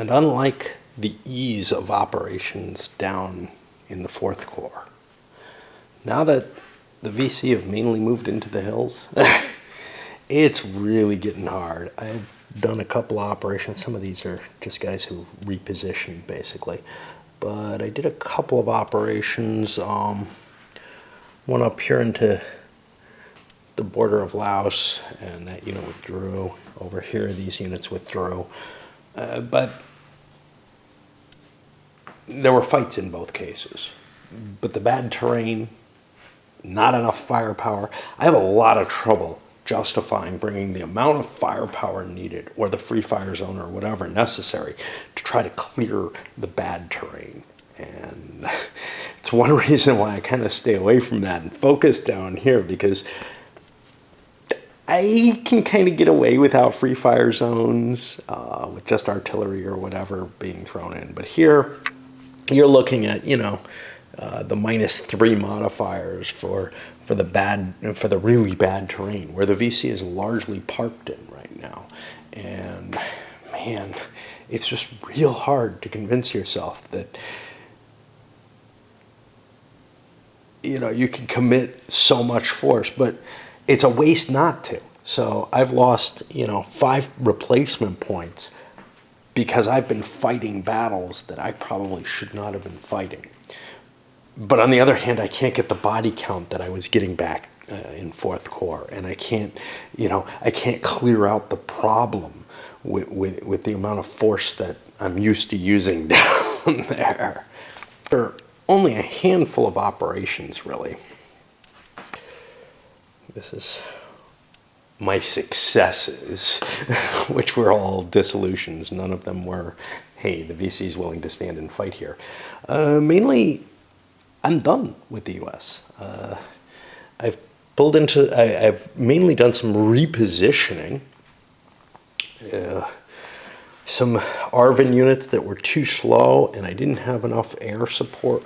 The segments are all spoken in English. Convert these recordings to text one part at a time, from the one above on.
And unlike the ease of operations down in the 4th Corps, now that the VC have mainly moved into the hills, it's really getting hard. I've done a couple of operations. Some of these are just guys who repositioned, basically. But I did a couple of operations. One up here into the border of Laos, and that unit withdrew. Over here, these units withdrew. But there were fights in both cases. But the bad terrain, not enough firepower. I have a lot of trouble justifying bringing the amount of firepower needed, or the free fire zone, or whatever necessary, to try to clear the bad terrain. And it's one reason why I kind of stay away from that and focus down here, because I can kind of get away without free fire zones, with just artillery or whatever being thrown in. But here, you're looking at, the -3 modifiers for the really bad terrain, where the VC is largely parked in right now. And man, it's just real hard to convince yourself that you can commit so much force, but it's a waste not to. So I've lost 5 replacement points because I've been fighting battles that I probably should not have been fighting. But on the other hand, I can't get the body count that I was getting back in 4th Corps, and I can't clear out the problem with the amount of force that I'm used to using down there. There are only a handful of operations, really. This is my successes, which were all dissolutions. None of them were, hey, the VC is willing to stand and fight here. Mainly, I'm done with the U.S. I've mainly done some repositioning. Some ARVN units that were too slow, and I didn't have enough air support,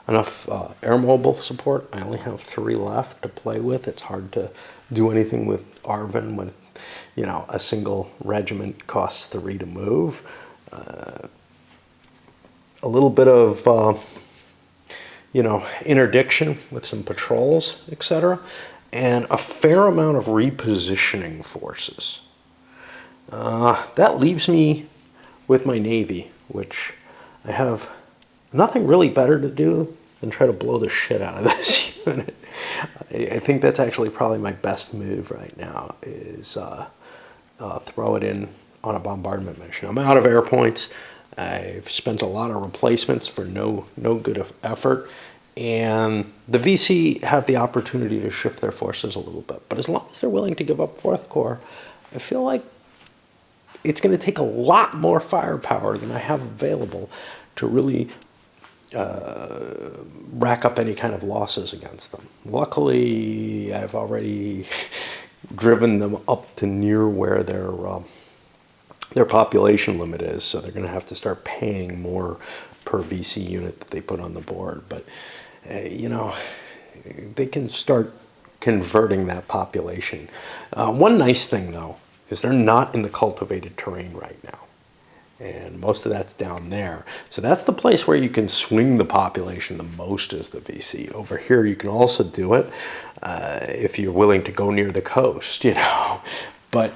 air mobile support. I only have 3 left to play with. It's hard to do anything with ARVN when, a single regiment costs 3 to move. A little bit of, interdiction with some patrols, etc., and a fair amount of repositioning forces. That leaves me with my Navy, which I have nothing really better to do than try to blow the shit out of this unit. I think that's actually probably my best move right now, is throw it in on a bombardment mission. I'm out of air points. I've spent a lot of replacements for no good effort, and the VC have the opportunity to shift their forces a little bit. But as long as they're willing to give up 4th Corps, I feel like it's going to take a lot more firepower than I have available to really rack up any kind of losses against them. Luckily, I've already driven them up to near where their population limit is, so they're going to have to start paying more per VC unit that they put on the board. But, they can start converting that population. One nice thing, though, is they're not in the cultivated terrain right now. And most of that's down there. So that's the place where you can swing the population the most, is the VC. Over here, you can also do it if you're willing to go near the coast, But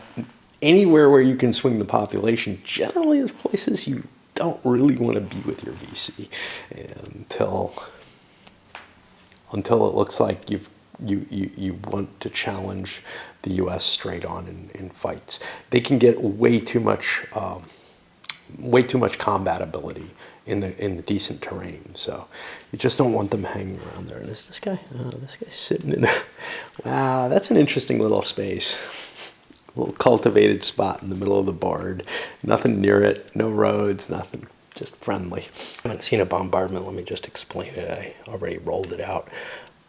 anywhere where you can swing the population generally is places you don't really want to be with your VC until it looks like you want to challenge the U.S. straight on in fights. They can get way too much combat ability in the decent terrain. So you just don't want them hanging around there. And this guy? Oh, this guy's sitting in. Wow, that's an interesting little space. A little cultivated spot in the middle of the board. Nothing near it. No roads. Nothing. Just friendly. I haven't seen a bombardment. Let me just explain it. I already rolled it out.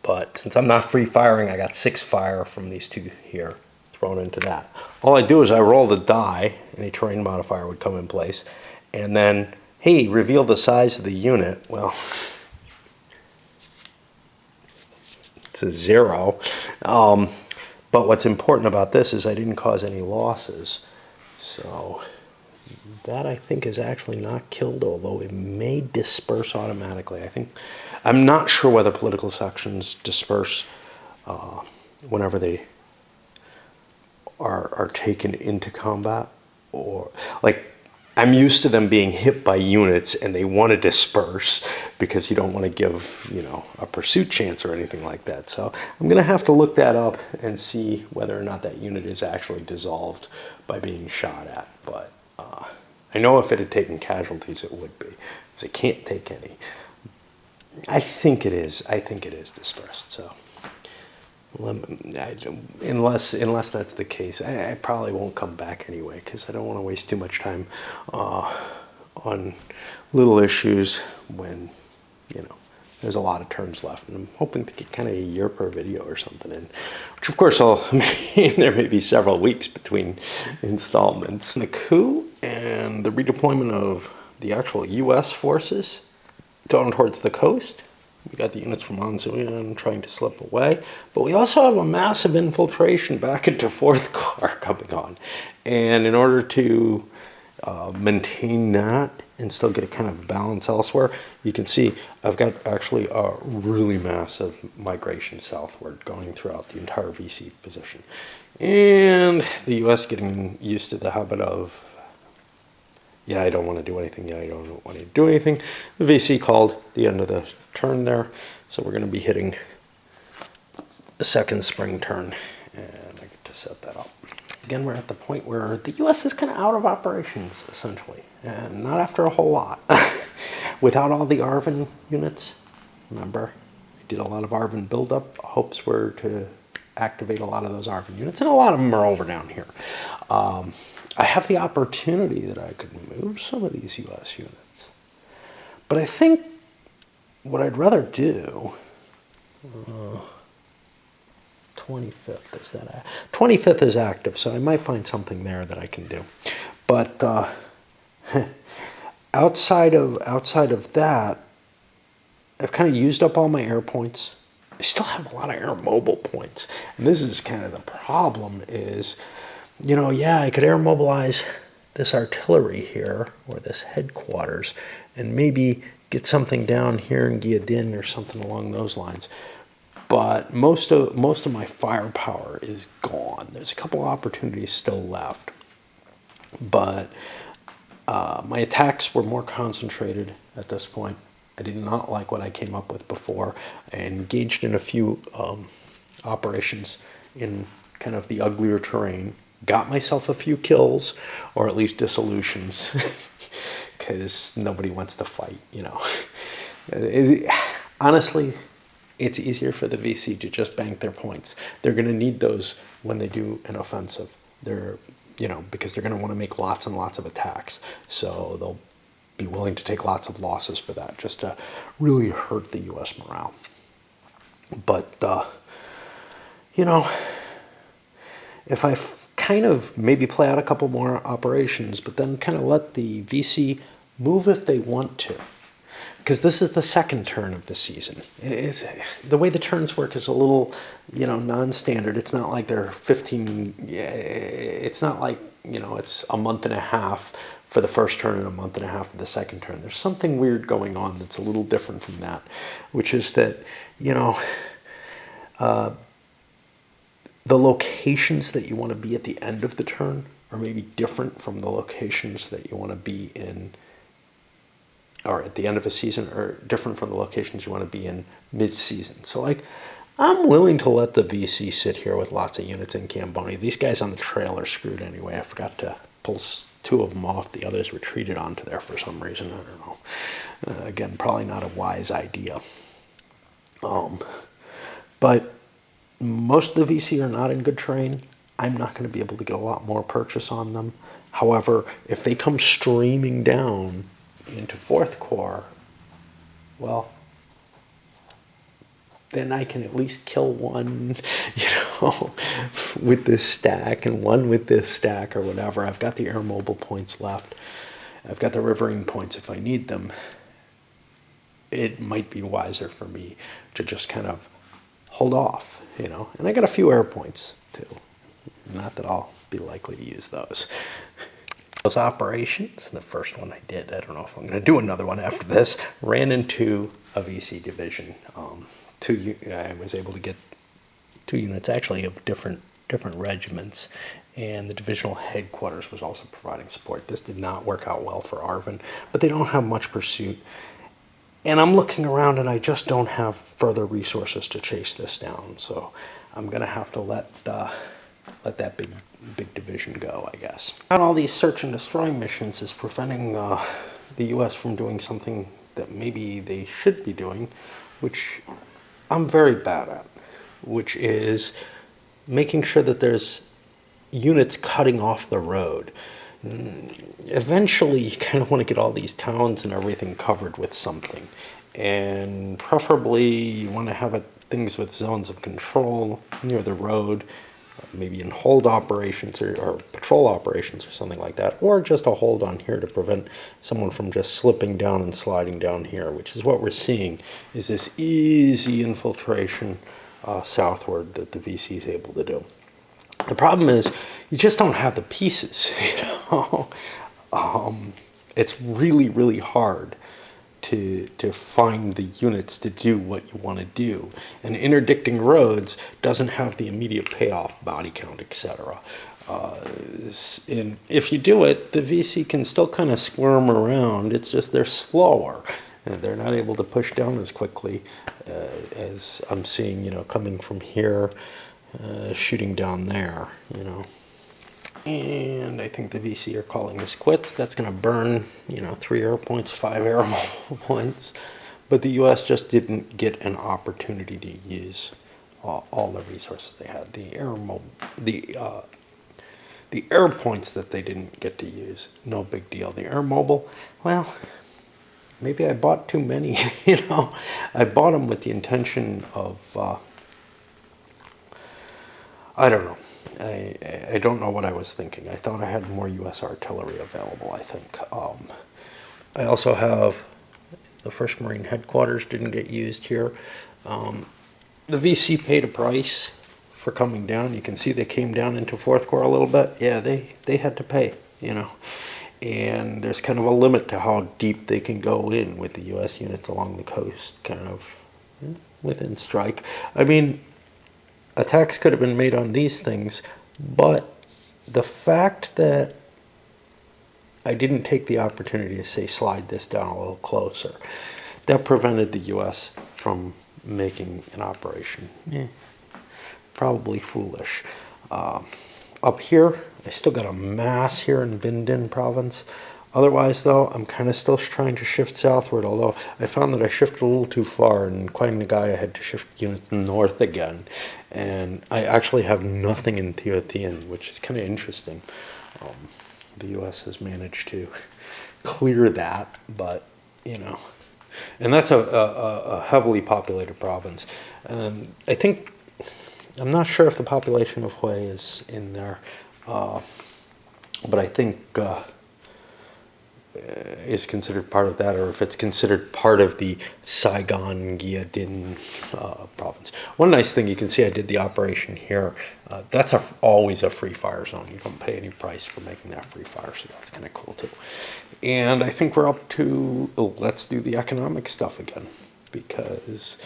But since I'm not free firing, I got 6 fire from these 2 here thrown into that. All I do is I roll the die, and a terrain modifier would come in place, and then, hey, reveal the size of the unit. Well, it's a 0. But what's important about this is I didn't cause any losses. So That I think is actually not killed, although it may disperse automatically. I'm not sure whether political sections disperse whenever they are taken into combat, or like I'm used to them being hit by units and they want to disperse because you don't want to give, a pursuit chance or anything like that. So I'm going to have to look that up and see whether or not that unit is actually dissolved by being shot at. But I know if it had taken casualties, it would be, because it can't take any. I think it is dispersed. So unless that's the case, I probably won't come back anyway, because I don't want to waste too much time on little issues when there's a lot of turns left, and I'm hoping to get kind of a year per video or something in, which of course there may be several weeks between installments. The coup and the redeployment of the actual U.S. forces down towards the coast. We got the units from Anzuyan trying to slip away, but we also have a massive infiltration back into 4th Corps coming on. And in order to maintain that and still get a kind of balance elsewhere, you can see I've got actually a really massive migration southward going throughout the entire VC position. And the US getting used to the habit of, I don't want to do anything, I don't want to do anything. The VC called the end of the turn there, so we're going to be hitting the second spring turn, and I get to set that up. Again, we're at the point where the US is kind of out of operations, essentially, and not after a whole lot. Without all the ARVN units, remember, I did a lot of ARVN buildup. Hopes were to activate a lot of those ARVN units, and a lot of them are over down here. I have the opportunity that I could move some of these US units, but I think what I'd rather do, 25th is that 25th is active, so I might find something there that I can do. But outside of that, I've kind of used up all my air points. I still have a lot of air mobile points, and this is kind of the problem. Is I could air mobilize this artillery here, or this headquarters, and maybe get something down here in Gyadin or something along those lines. But most of my firepower is gone. There's a couple of opportunities still left, but my attacks were more concentrated at this point. I did not like what I came up with before. I engaged in a few operations in kind of the uglier terrain. Got myself a few kills, or at least dissolutions, because nobody wants to fight, Honestly, it's easier for the VC to just bank their points. They're going to need those when they do an offensive. Because they're going to want to make lots and lots of attacks. So they'll be willing to take lots of losses for that, just to really hurt the U.S. morale. But, if I kind of maybe play out a couple more operations, but then kind of let the VC move if they want to. Because this is the second turn of the season. The way the turns work is a little, non-standard. It's not like they're 15, it's not like, it's a month and a half for the first turn and a month and a half for the second turn. There's something weird going on that's a little different from that, which is that, the locations that you want to be at the end of the turn are maybe different from the locations that you want to be in, or at the end of a season, are different from the locations you want to be in mid-season. So, I'm willing to let the VC sit here with lots of units in Cambodia. These guys on the trail are screwed anyway. I forgot to pull 2 of them off. The others retreated onto there for some reason. I don't know. Again, probably not a wise idea. But most of the VC are not in good terrain. I'm not going to be able to get a lot more purchase on them. However, if they come streaming down into 4th Corps, well, then I can at least kill one, with this stack, and one with this stack or whatever. I've got the air mobile points left. I've got the riverine points if I need them. It might be wiser for me to just kind of hold off, And I got a few air points too. Not that I'll be likely to use those. those operations. The first one I did, I don't know if I'm going to do another one after this, ran into a VC division. I was able to get 2 units actually of different regiments, and the divisional headquarters was also providing support. This did not work out well for Arvin, but they don't have much pursuit. And I'm looking around and I just don't have further resources to chase this down. So I'm going to have to let that big division go, I guess. And all these search and destroy missions is preventing the U.S. from doing something that maybe they should be doing, which I'm very bad at, which is making sure that there's units cutting off the road. Eventually, you kind of want to get all these towns and everything covered with something. And preferably, you want to have things with zones of control near the road, maybe in hold operations or patrol operations or something like that, or just a hold on here to prevent someone from just slipping down and sliding down here, which is what we're seeing, is this easy infiltration southward that the VC is able to do. The problem is you just don't have the pieces, you know. It's really, really hard to find the units to do what you want to do. And interdicting roads doesn't have the immediate payoff, body count, etc. And if you do it, the VC can still kind of squirm around. It's just they're slower. And they're not able to push down as quickly as I'm seeing, you know, coming from here, shooting down there, you know. And I think the VC are calling this quits. That's going to burn, you know, 3 air points, 5 air points. But the U.S. just didn't get an opportunity to use all the resources they had. The air points that they didn't get to use, no big deal. The air mobile, well, maybe I bought too many, you know. I bought them with the intention of, I don't know. I don't know what I was thinking. I thought I had more U.S. artillery available, I think. I also have the 1st Marine Headquarters didn't get used here. The VC paid a price for coming down. You can see they came down into 4th Corps a little bit. Yeah, they had to pay, you know. And there's kind of a limit to how deep they can go in with the U.S. units along the coast, kind of within strike. I mean, attacks could have been made on these things, but the fact that I didn't take the opportunity to say slide this down a little closer, that prevented the U.S. from making an operation. Probably foolish. Up here, I still got a mass here in Binh Dinh province. Otherwise, though, I'm kind of still trying to shift southward, although I found that I shifted a little too far, and quite a guy I had to shift units north again. And I actually have nothing in Teotihuacan, which is kind of interesting. The U.S. has managed to clear that, but, you know. And that's a heavily populated province. I think, I'm not sure if the population of Hue is in there, but I think is considered part of that, or if it's considered part of the Saigon Gia Dinh province. One nice thing you can see, I did the operation here. That's always a free fire zone. You don't pay any price for making that free fire, so that's kind of cool too. And I think we're up to, let's do the economic stuff again, because,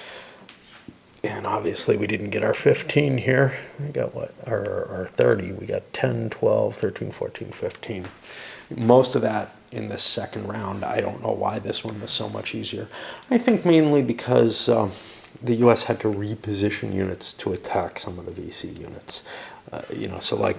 and obviously we didn't get our 15 here. We got what, our 30. We got 10, 12, 13, 14, 15. Most of that in the second round. I don't know why this one was so much easier. I think mainly because the U.S. had to reposition units to attack some of the VC units. You know, so like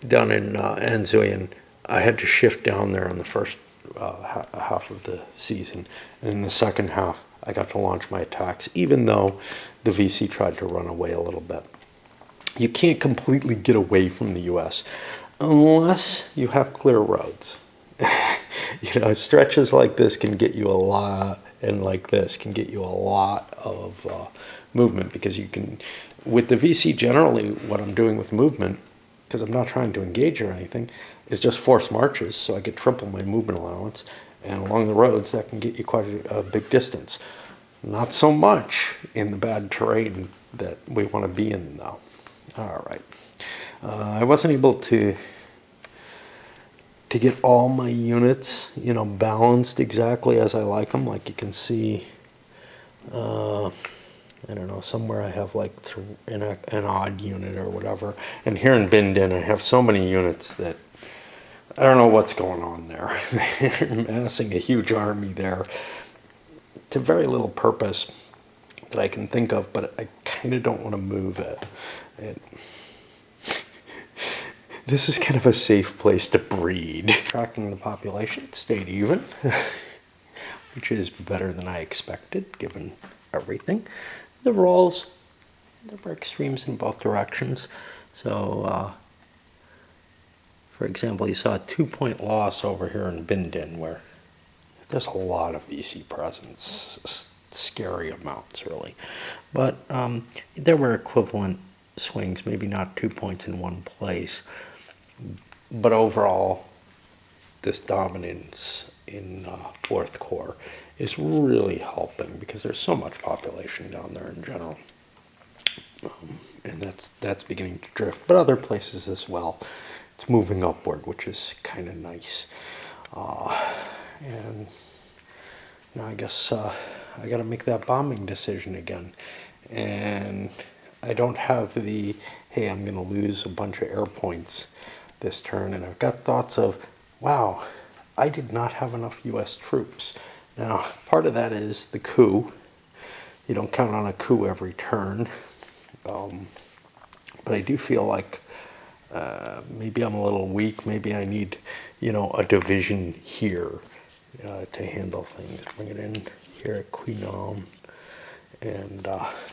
down in Anzuyan, I had to shift down there in the first half of the season. And in the second half, I got to launch my attacks, even though the VC tried to run away a little bit. You can't completely get away from the U.S. unless you have clear roads. You know, stretches like this can get you a lot, and like this can get you a lot of movement, because you can, with the VC generally, what I'm doing with movement, because I'm not trying to engage or anything, is just force marches, so I get triple my movement allowance, and along the roads that can get you quite a big distance. Not so much in the bad terrain that we want to be in, though. All right. I wasn't able to to get all my units, you know, balanced exactly as I like them. Like you can see, I don't know, somewhere I have like an odd unit or whatever. And here in Binh Dinh, I have so many units that I don't know what's going on there. They're amassing a huge army there to very little purpose that I can think of, but I kind of don't want to move it. This is kind of a safe place to breed. Tracking the population, it stayed even, which is better than I expected, given everything. The rolls, there were extremes in both directions. So, for example, you saw a 2-point loss over here in Binh Dinh, where there's a lot of VC presence, scary amounts, really. But there were equivalent swings, maybe not 2 points in one place. But overall, this dominance in 4th Corps is really helping because there's so much population down there in general. And that's beginning to drift, but other places as well. It's moving upward, which is kind of nice. And now I guess I got to make that bombing decision again. And I don't have the, hey, I'm going to lose a bunch of air points this turn. And I've got thoughts of, wow, I did not have enough U.S. troops. Now, part of that is the coup. You don't count on a coup every turn. But I do feel like maybe I'm a little weak. Maybe I need, you know, a division here to handle things. Bring it in here at Queenon and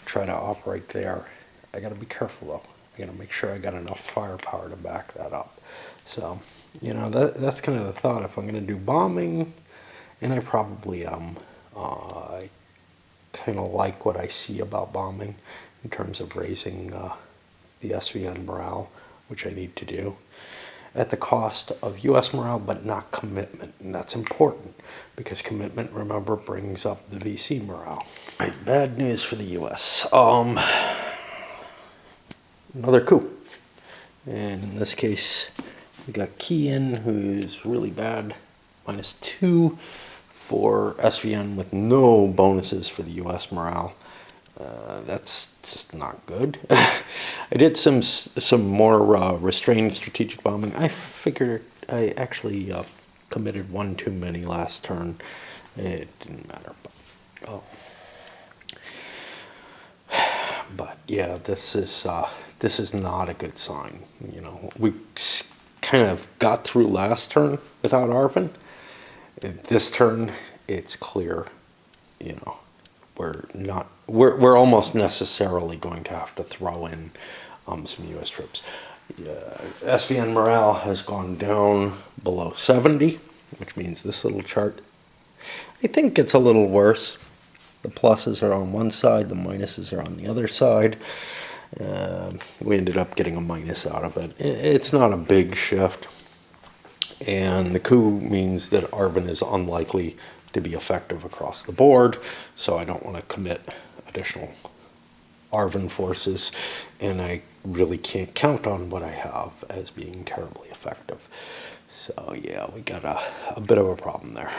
try to operate there. I got to be careful though. I got to make sure I got enough firepower to back that up. So, you know, that's kind of the thought. If I'm going to do bombing, and I probably I kind of like what I see about bombing in terms of raising the SVN morale, which I need to do, at the cost of U.S. morale, but not commitment. And that's important, because commitment, remember, brings up the VC morale. All right, bad news for the U.S. Another coup. And in this case, we got Kian, who's really bad, -2 for SVN with no bonuses for the U.S. morale. That's just not good. I did some more restrained strategic bombing. I figured I actually committed one too many last turn. It didn't matter. But yeah, this is not a good sign. You know, we kind of got through last turn without Arvin. This turn, it's clear. You know, we're almost necessarily going to have to throw in some U.S. troops. SVN morale has gone down below 70, which means this little chart, I think, gets a little worse. The pluses are on one side, the minuses are on the other side. We ended up getting a minus out of it. It's not a big shift. And the coup means that Arvin is unlikely to be effective across the board, so I don't want to commit additional Arvin forces, and I really can't count on what I have as being terribly effective. So yeah, we got a bit of a problem there.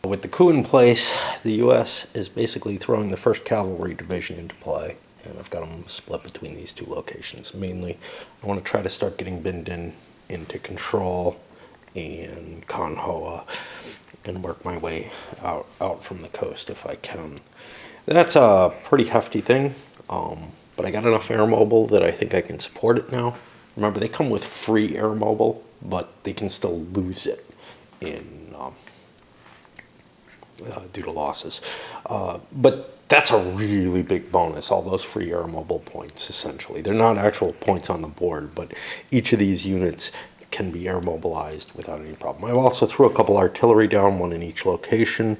With the coup in place, the U.S. is basically throwing the 1st Cavalry Division into play, and I've got them split between these two locations. Mainly, I want to try to start getting Binh Dinh into control and Con Hoa, and work my way out from the coast if I can. That's a pretty hefty thing, but I got enough air mobile that I think I can support it now. Remember, they come with free air mobile, but they can still lose it in due to losses. But that's a really big bonus, all those free air mobile points, essentially. They're not actual points on the board, but each of these units can be air mobilized without any problem. I also threw a couple artillery down, one in each location,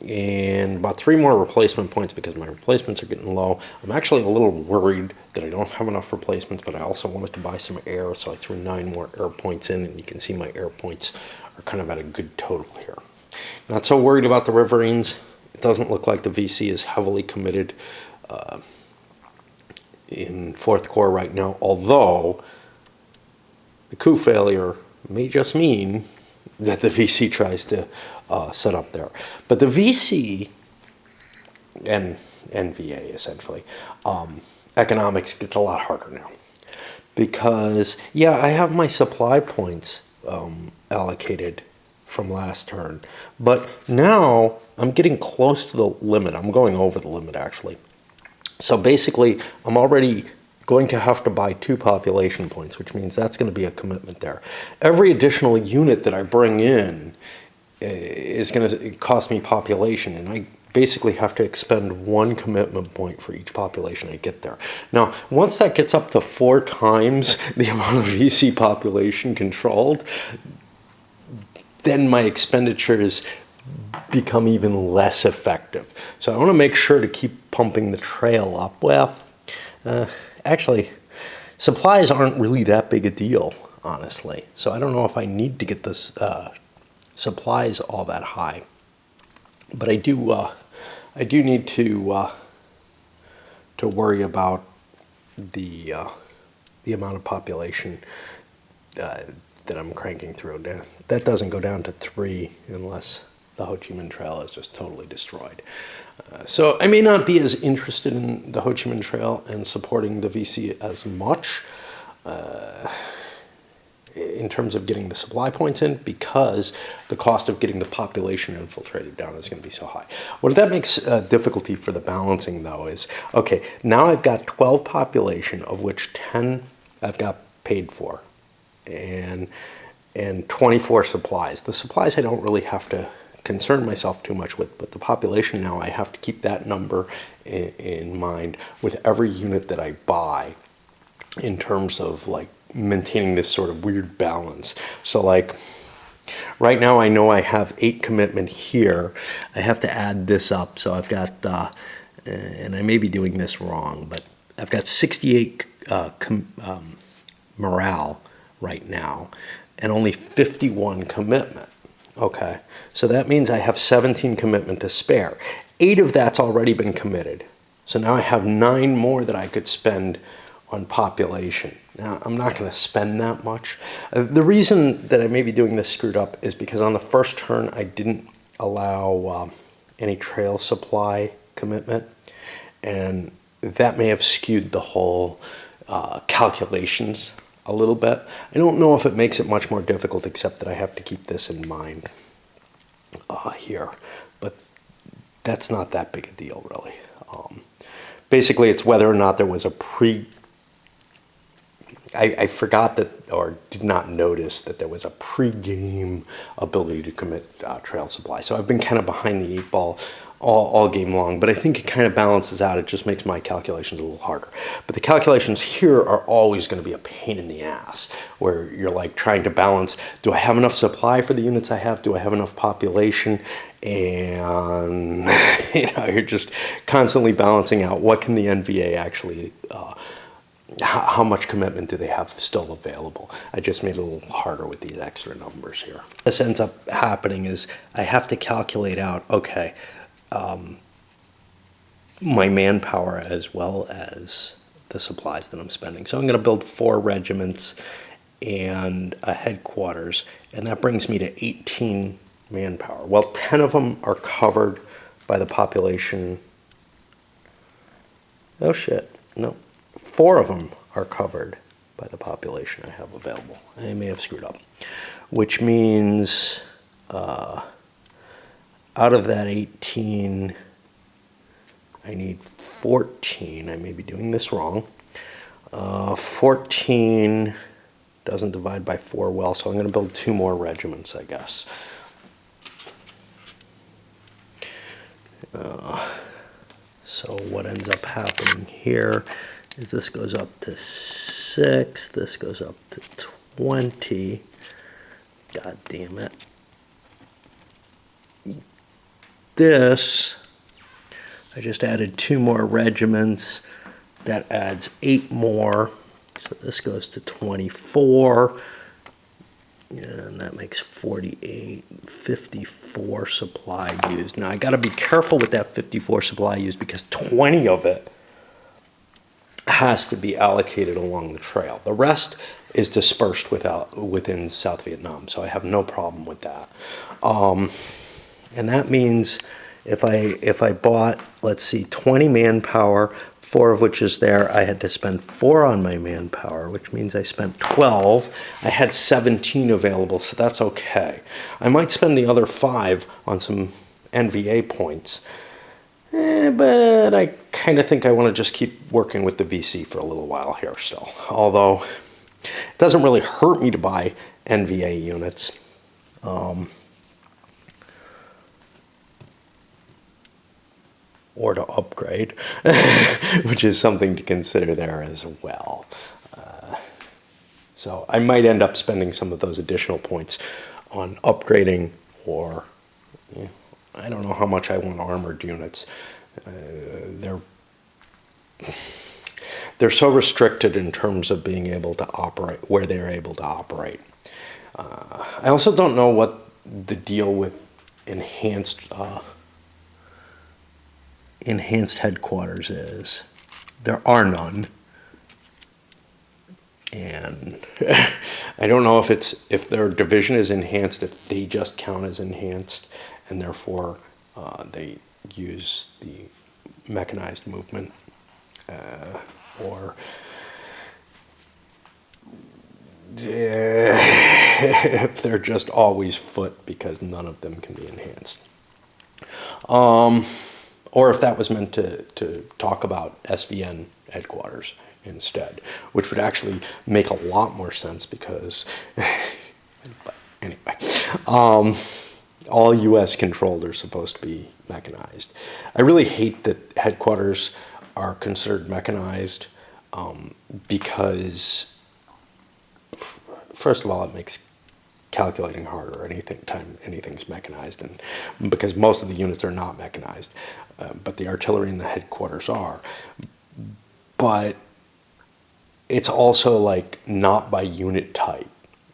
and about 3 more replacement points because my replacements are getting low. I'm actually a little worried that I don't have enough replacements, but I also wanted to buy some air, so I threw 9 more air points in, and you can see my air points are kind of at a good total here. Not so worried about the Riverines. It doesn't look like the VC is heavily committed in 4th Corps right now, although the coup failure may just mean that the VC tries to set up there. But the VC and NVA, essentially, economics gets a lot harder now. Because, yeah, I have my supply points allocated from last turn. But now I'm getting close to the limit. I'm going over the limit, actually. So basically, I'm already going to have to buy 2 population points, which means that's going to be a commitment there. Every additional unit that I bring in is going to cost me population, and I basically have to expend 1 commitment point for each population I get there. Now, once that gets up to 4 times the amount of VC population controlled, then my expenditures become even less effective. So I want to make sure to keep pumping the trail up. Well, actually, supplies aren't really that big a deal, honestly. So I don't know if I need to get this supplies all that high. But I do need to worry about the amount of population that I'm cranking through. That doesn't go down to 3 unless the Ho Chi Minh Trail is just totally destroyed. So I may not be as interested in the Ho Chi Minh Trail and supporting the VC as much in terms of getting the supply points in, because the cost of getting the population infiltrated down is going to be so high. What that makes difficulty for the balancing, though, is, okay, now I've got 12 population, of which 10 I've got paid for, and 24 supplies. The supplies I don't really have to concern myself too much with, but the population now, I have to keep that number in mind with every unit that I buy in terms of, like, maintaining this sort of weird balance. So, like, right now I know I have 8 commitment here. I have to add this up, so I've got and I may be doing this wrong, but I've got 68 morale right now and only 51 commitment. Okay, so that means I have 17 commitment to spare. 8 of that's already been committed. So now I have 9 more that I could spend on population. Now, I'm not going to spend that much. The reason that I may be doing this screwed up is because on the first turn, I didn't allow any trail supply commitment, and that may have skewed the whole calculations a little bit. I don't know if it makes it much more difficult, except that I have to keep this in mind here, but that's not that big a deal, really. Basically, it's whether or not there was a I forgot that, or did not notice that there was a pre-game ability to commit trail supply. So I've been kind of behind the 8 ball all game long, but I think it kind of balances out. It just makes my calculations a little harder. But the calculations here are always going to be a pain in the ass, where you're like trying to balance, do I have enough supply for the units I have? Do I have enough population? And you're just constantly balancing out what can the NVA actually how much commitment do they have still available? I just made it a little harder with these extra numbers here. This ends up happening is I have to calculate out, okay, my manpower as well as the supplies that I'm spending. So I'm going to build 4 regiments and a headquarters, and that brings me to 18 manpower. Well, 10 of them are covered by the population. Oh shit, no. 4 of them are covered by the population I have available. I may have screwed up, which means out of that 18, I need 14. I may be doing this wrong. 14 doesn't divide by 4 well, so I'm going to build 2 more regiments, I guess. So what ends up happening here is this goes up to 6, this goes up to 20. God damn it. This, I just added 2 more regiments. That adds 8 more. So this goes to 24. And that makes 48, 54 supply used. Now I got to be careful with that 54 supply used because 20 of it has to be allocated along the trail. The rest is dispersed within South Vietnam, so I have no problem with that. And that means if I bought, let's see, 20 manpower, 4 of which is there, I had to spend 4 on my manpower, which means I spent 12. I had 17 available, so that's okay. I might spend the other 5 on some NVA points, but I kind of think I want to just keep working with the VC for a little while here still. Although it doesn't really hurt me to buy NVA units. Or to upgrade, which is something to consider there as well. So I might end up spending some of those additional points on upgrading, or I don't know how much I want armored units. They're so restricted in terms of being able to operate, where they're able to operate. I also don't know what the deal with enhanced headquarters is. There are none, and I don't know if their division is enhanced, if they just count as enhanced, and therefore they use the mechanized movement, or if they're just always foot because none of them can be enhanced. Or if that was meant to talk about SVN headquarters instead, which would actually make a lot more sense because, but anyway, all US controlled are supposed to be mechanized. I really hate that headquarters are considered mechanized because, first of all, it makes calculating harder anytime anything's mechanized, and because most of the units are not mechanized, but the artillery and the headquarters are. But it's also like not by unit type,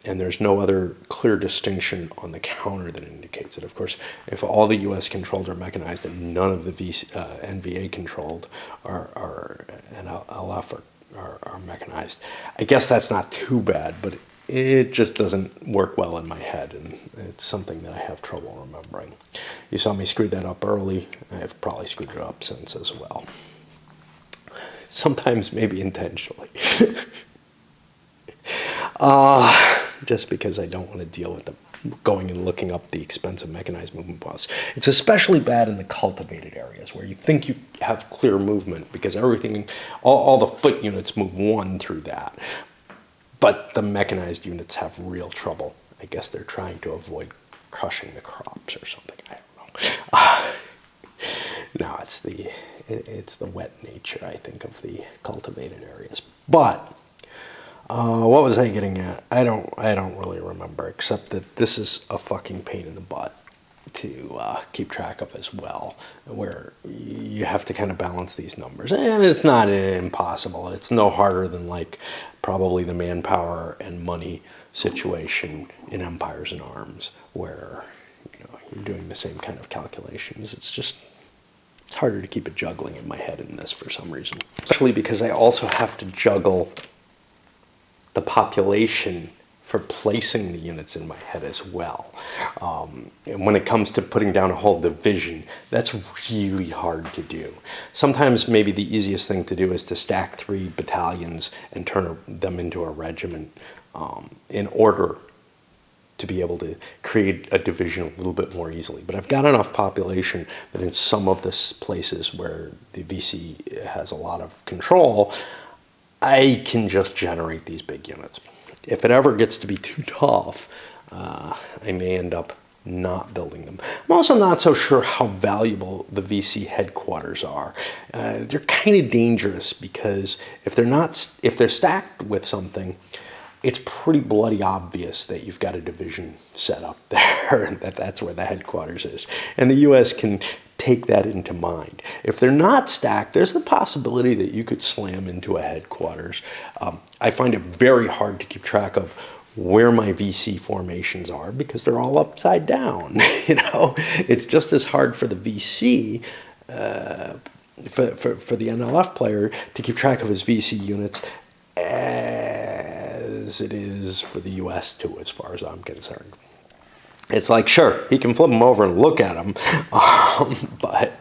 and there's no other clear distinction on the counter that indicates it. Of course, if all the US controlled are mechanized and none of the NVA controlled and LF are mechanized, I guess that's not too bad, but it just doesn't work well in my head, and it's something that I have trouble remembering. You saw me screw that up early. I've probably screwed it up since as well. Sometimes maybe intentionally. Just because I don't want to deal with going and looking up the expensive mechanized movement bus. It's especially bad in the cultivated areas where you think you have clear movement because everything, all the foot units move 1 through that. But the mechanized units have real trouble. I guess they're trying to avoid crushing the crops or something. I don't know. No, it's the wet nature, I think, of the cultivated areas. But what was I getting at? I don't really remember, except that this is a fucking pain in the butt to keep track of as well, where you have to kind of balance these numbers, and it's not impossible. It's no harder than like probably the manpower and money situation in Empires and Arms, where you're doing the same kind of calculations. It's harder to keep it juggling in my head in this for some reason, especially because I also have to juggle the population for placing the units in my head as well. And when it comes to putting down a whole division, that's really hard to do. Sometimes maybe the easiest thing to do is to stack 3 battalions and turn them into a regiment in order to be able to create a division a little bit more easily. But I've got enough population that in some of the places where the VC has a lot of control, I can just generate these big units. If it ever gets to be too tough, I may end up not building them. I'm also not so sure how valuable the VC headquarters are. They're kind of dangerous because if they're stacked with something, it's pretty bloody obvious that you've got a division set up there and that's where the headquarters is. And the US can take that into mind. If they're not stacked, there's the possibility that you could slam into a headquarters. I find it very hard to keep track of where my VC formations are because they're all upside down. It's just as hard for the VC for the NLF player to keep track of his VC units as it is for the US too, as far as I'm concerned. It's like, sure, he can flip them over and look at them, but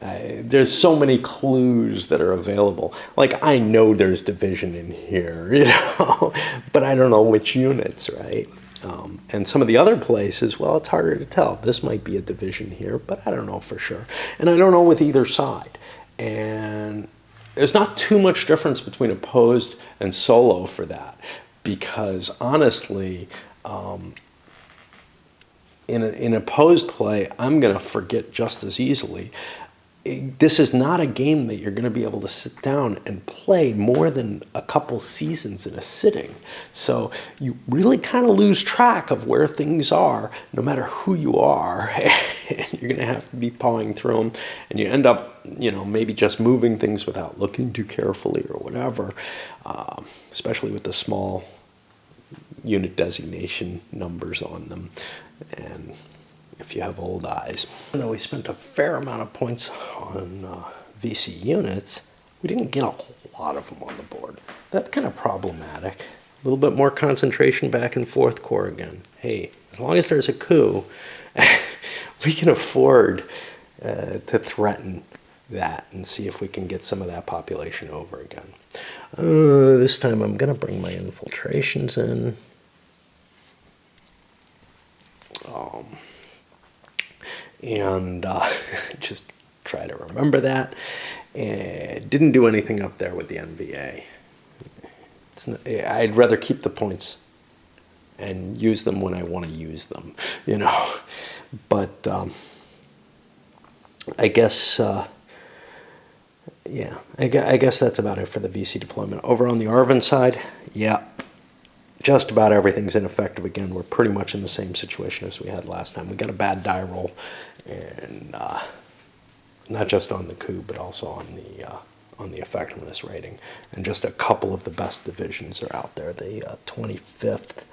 there's so many clues that are available. Like, I know there's division in here, you know, but I don't know which units, right? And some of the other places, well, it's harder to tell. This might be a division here, but I don't know for sure. And I don't know with either side. And there's not too much difference between opposed and solo for that, because honestly, in opposed play, I'm going to forget just as easily. This is not a game that you're going to be able to sit down and play more than a couple seasons in a sitting. So you really kind of lose track of where things are, no matter who you are. You're going to have to be pawing through them, and you end up, you know, maybe just moving things without looking too carefully or whatever, especially with the small unit designation numbers on them, and if you have old eyes. Even though we spent a fair amount of points on VC units, we didn't get a whole lot of them on the board. That's kind of problematic. A little bit more concentration back in 4th Corps again. Hey, as long as there's a coup, we can afford to threaten that and see if we can get some of that population over again. This time I'm going to bring my infiltrations in. And just try to remember that. And didn't do anything up there with the NVA. I'd rather keep the points and use them when I want to use them, you know. But I guess, yeah, I guess that's about it for the VC deployment. Over on the ARVN side, yeah, just about everything's ineffective again. We're pretty much in the same situation as we had last time. We got a bad die roll, and not just on the coup, but also on the effectiveness rating. And just a couple of the best divisions are out there, the 25th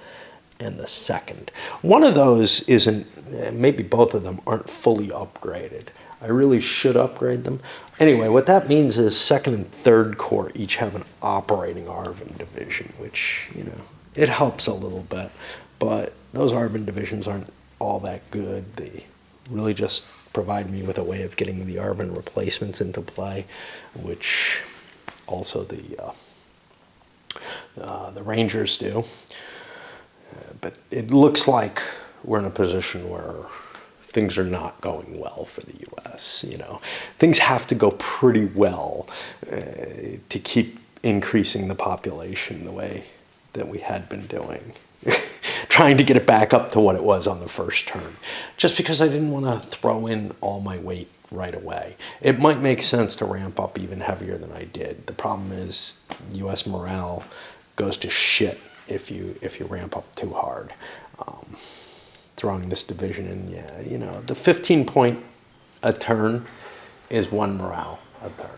and the 2nd. One of those isn't, maybe both of them aren't fully upgraded. I really should upgrade them. Anyway, what that means is 2nd and 3rd Corps each have an operating ARVN division, which, you know, it helps a little bit, but those ARVN divisions aren't all that good. They really just provide me with a way of getting the ARVN replacements into play, which also the Rangers do. But it looks like we're in a position where things are not going well for the U.S. You know, things have to go pretty well to keep increasing the population the way that we had been doing, trying to get it back up to what it was on the first turn, just because I didn't want to throw in all my weight right away. It might make sense to ramp up even heavier than I did. The problem is U.S. morale goes to shit if you ramp up too hard. Throwing this division in, yeah, you know, the 15 point a turn is 1 morale a turn.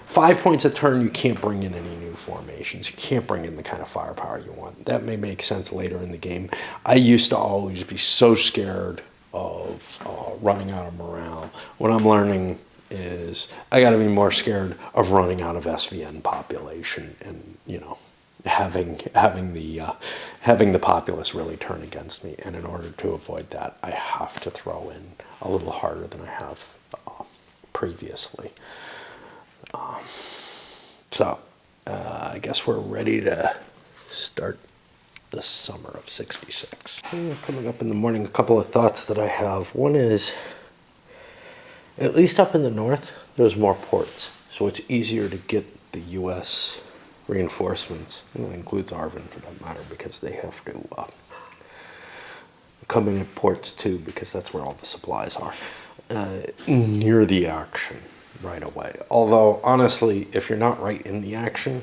5 points a turn, you can't bring in any new formations. You can't bring in the kind of firepower you want. That may make sense later in the game. I used to always be so scared of running out of morale. What I'm learning is I got to be more scared of running out of SVN population, and, you know, having the populace really turn against me. And in order to avoid that, I have to throw in a little harder than I have previously. So I guess we're ready to start the summer of '66. Coming up in the morning, a couple of thoughts that I have. One is, at least up in the north, there's more ports, so it's easier to get the U.S. reinforcements, and that includes ARVN for that matter, because they have to come in at ports too, because that's where all the supplies are, near the action right away. Although, honestly, if you're not right in the action,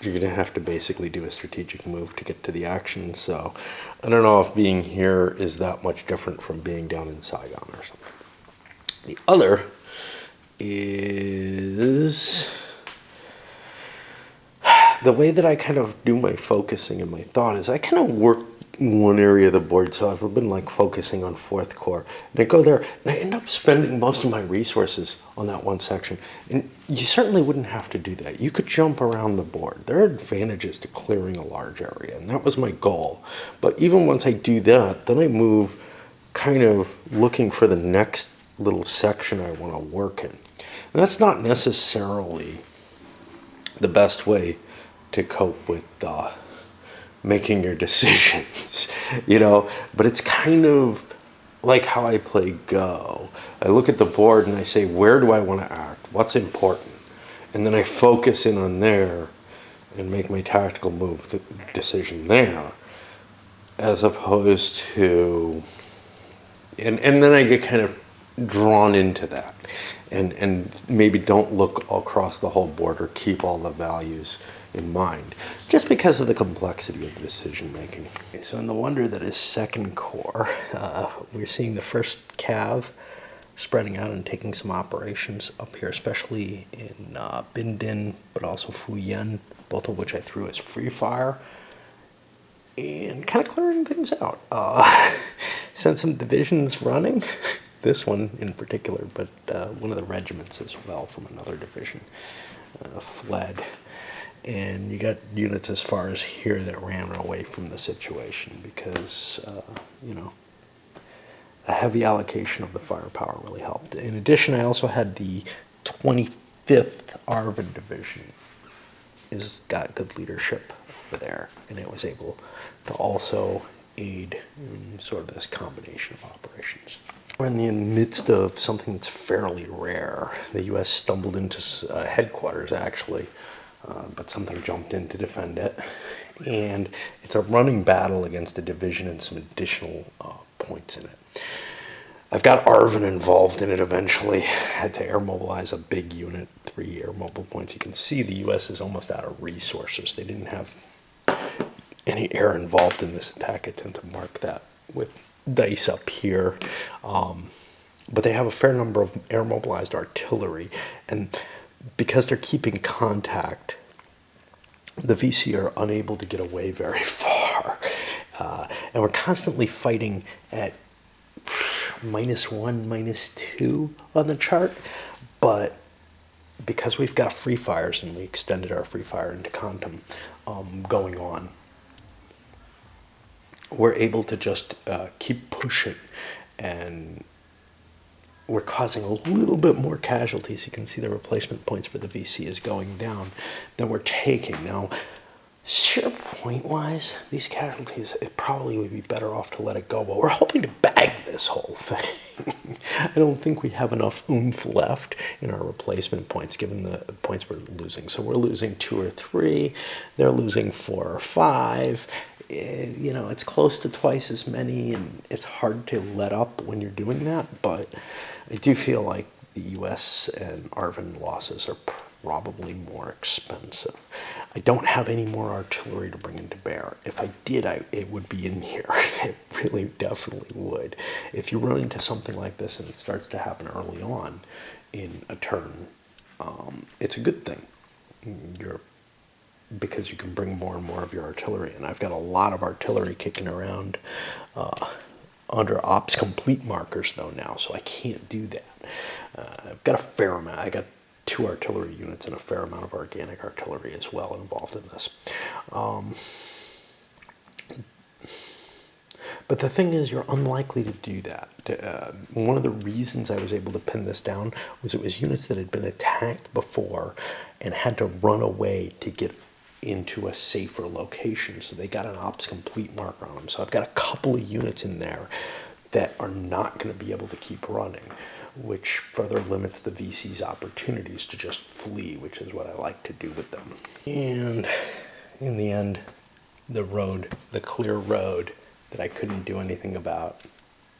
you're going to have to basically do a strategic move to get to the action. So I don't know if being here is that much different from being down in Saigon or something. The other is the way that I kind of do my focusing and my thought is I kind of work one area of the board, so I've been like focusing on Fourth Corps, and I go there and I end up spending most of my resources on that one section. And you certainly wouldn't have to do that. You could jump around the board. There are advantages to clearing a large area, and that was my goal. But even once I do that, then I move kind of looking for the next little section I want to work in. And that's not necessarily the best way to cope with making your decisions, but it's kind of like how I play Go. I look at the board and I say, where do I want to act? What's important? And then I focus in on there and make my tactical decision there, as opposed to, and then I get kind of drawn into that and maybe don't look across the whole board or keep all the values in mind, just because of the complexity of decision making. Okay, so in the wonder that is Second Corps, we're seeing the first Cav spreading out and taking some operations up here, especially in Binh Dinh, but also Phu Yen, both of which I threw as free fire, and kind of clearing things out. Sent some divisions running, this one in particular, but one of the regiments as well from another division fled. And you got units as far as here that ran away from the situation because, a heavy allocation of the firepower really helped. In addition, I also had the 25th Arvin Division is got good leadership over there, and it was able to also aid in sort of this combination of operations. We're in the midst of something that's fairly rare. The U.S. stumbled into headquarters, actually, but something jumped in to defend it. And it's a running battle against a division and some additional points in it. I've got Arvin involved in it eventually. Had to air mobilize a big unit, 3 air mobile points. You can see the U.S. is almost out of resources. They didn't have any air involved in this attack. I tend to mark that with dice up here. But they have a fair number of air mobilized artillery, and because they're keeping contact, the VC are unable to get away very far. And we're constantly fighting at -1, -2 on the chart. But because we've got free fires and we extended our free fire into Quantum going on, we're able to just keep pushing, and we're causing a little bit more casualties. You can see the replacement points for the VC is going down than we're taking. Now, sheer point-wise, these casualties, it probably would be better off to let it go, but we're hoping to bag this whole thing. I don't think we have enough oomph left in our replacement points, given the points we're losing. So we're losing 2 or 3, they're losing 4 or 5. It's close to twice as many, and it's hard to let up when you're doing that, but I do feel like the U.S. and Arvin losses are probably more expensive. I don't have any more artillery to bring into bear. If I did, it would be in here. It really definitely would. If you run into something like this and it starts to happen early on in a turn, it's a good thing. Because you can bring more and more of your artillery in. I've got a lot of artillery kicking around under ops complete markers though now, so I can't do that. I've got a fair amount. I got 2 artillery units and a fair amount of organic artillery as well involved in this. But the thing is, you're unlikely to do that. One of the reasons I was able to pin this down was it was units that had been attacked before and had to run away to get into a safer location. So they got an ops complete marker on them. So I've got a couple of units in there that are not going to be able to keep running, which further limits the VC's opportunities to just flee, which is what I like to do with them. And in the end, the clear road that I couldn't do anything about,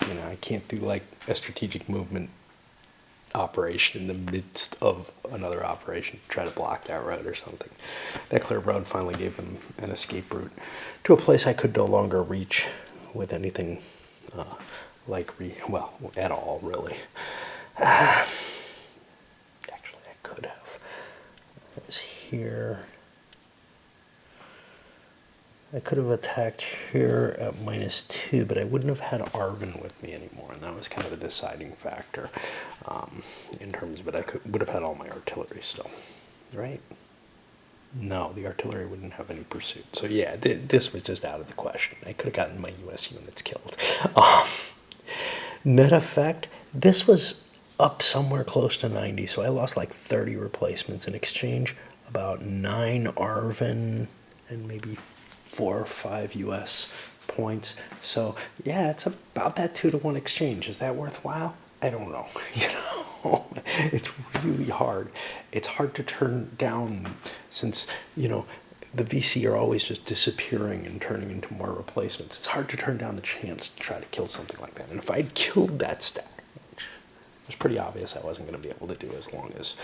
I can't do like a strategic movement operation in the midst of another operation to try to block that road or something. That clear road finally gave them an escape route to a place I could no longer reach with anything at all, really. Actually, I could have. It was here. I could have attacked here at -2, but I wouldn't have had Arvin with me anymore, and that was kind of a deciding factor in terms of it. Would have had all my artillery still, right? No, the artillery wouldn't have any pursuit. So yeah, this was just out of the question. I could have gotten my U.S. units killed. Net effect, this was up somewhere close to 90, so I lost like 30 replacements in exchange, about 9 Arvin and maybe 4 or 5 U.S. points. So yeah, it's about that 2-to-1 exchange. Is that worthwhile? I don't know. You know, it's really hard. It's hard to turn down since, you know, the VC are always just disappearing and turning into more replacements. It's hard to turn down the chance to try to kill something like that. And if I'd killed that stack, which was pretty obvious I wasn't going to be able to do as long as